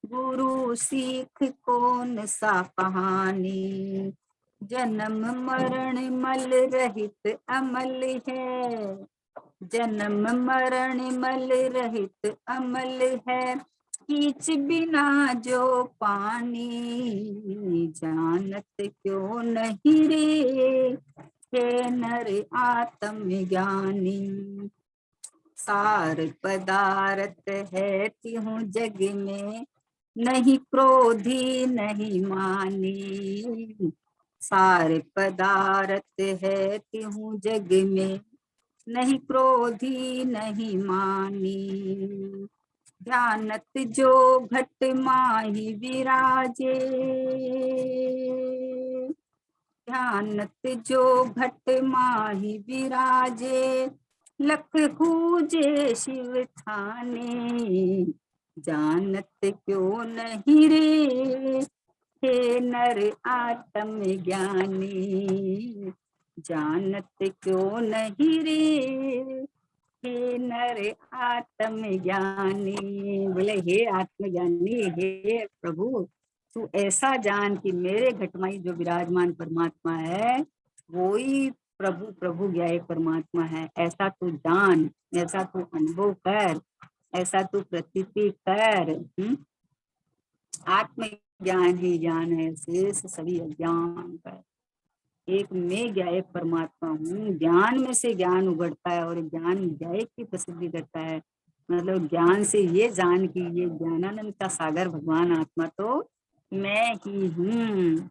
गुरु सीख कौन सा कहानी, जन्म मरण मल रहित अमल है, जन्म मरण मल रहित अमल है, कीच बिना जो पानी, जानत क्यों नहीं रे हे नर आत्म ज्ञानी, सार पदार्थ है त्यों जग में, नहीं क्रोधी नहीं मानी, सार पदार्थ है त्यों जग में, नहीं क्रोधी नहीं मानी, ध्यानत जो घट माही विराजे, ध्यानत जो घट माही विराजे, लख खूजे शिव थाने, जानत क्यों नहीं रे हे नर आत्म ज्ञानी, जानत क्यों नहीं रे हे नर आत्म ज्ञानी। बोले हे आत्मज्ञानी, हे प्रभु तू ऐसा जान कि मेरे घटमाई जो विराजमान परमात्मा है वो ही प्रभु प्रभु ज्ञाय परमात्मा है, ऐसा तू जान, ऐसा तू अनुभव कर, ऐसा तू प्रतीति कर। आत्म ज्ञान ही ज्ञान है, शेष सभी अज्ञान का, एक मैं ज्ञायक परमात्मा हूँ, ज्ञान में से ज्ञान उगड़ता है और ज्ञान ज्ञायक की प्रसिद्धि करता है। मतलब ज्ञान से ये जान कि ये ज्ञानानंद का सागर भगवान आत्मा तो मैं ही हूँ,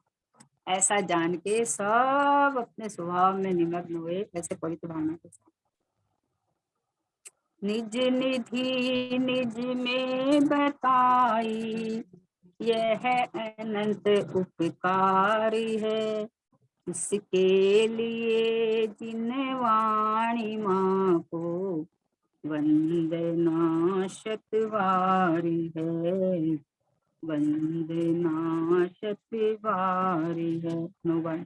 ऐसा जान के सब अपने स्वभाव में निमग्न हुए, ऐसे पवित्र भावना के साथ। निज निधि निज में बताई, यह अनंत उपकारी है। इसके लिए जिन वाणी माँ को वंदना शतवारी है, वंदना शतवारी है। No one.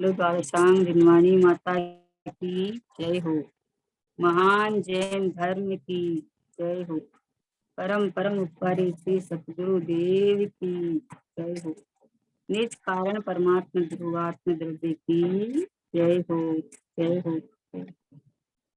लो द्वादशांग दिनवाणी माता की जय हो। महान जैन धर्म की जय हो। परम परम उपकारी श्री सतगुरु देव की जय हो। निज कारण परमात्मा ध्रुवात्म द्रव्य की जय हो, जय हो।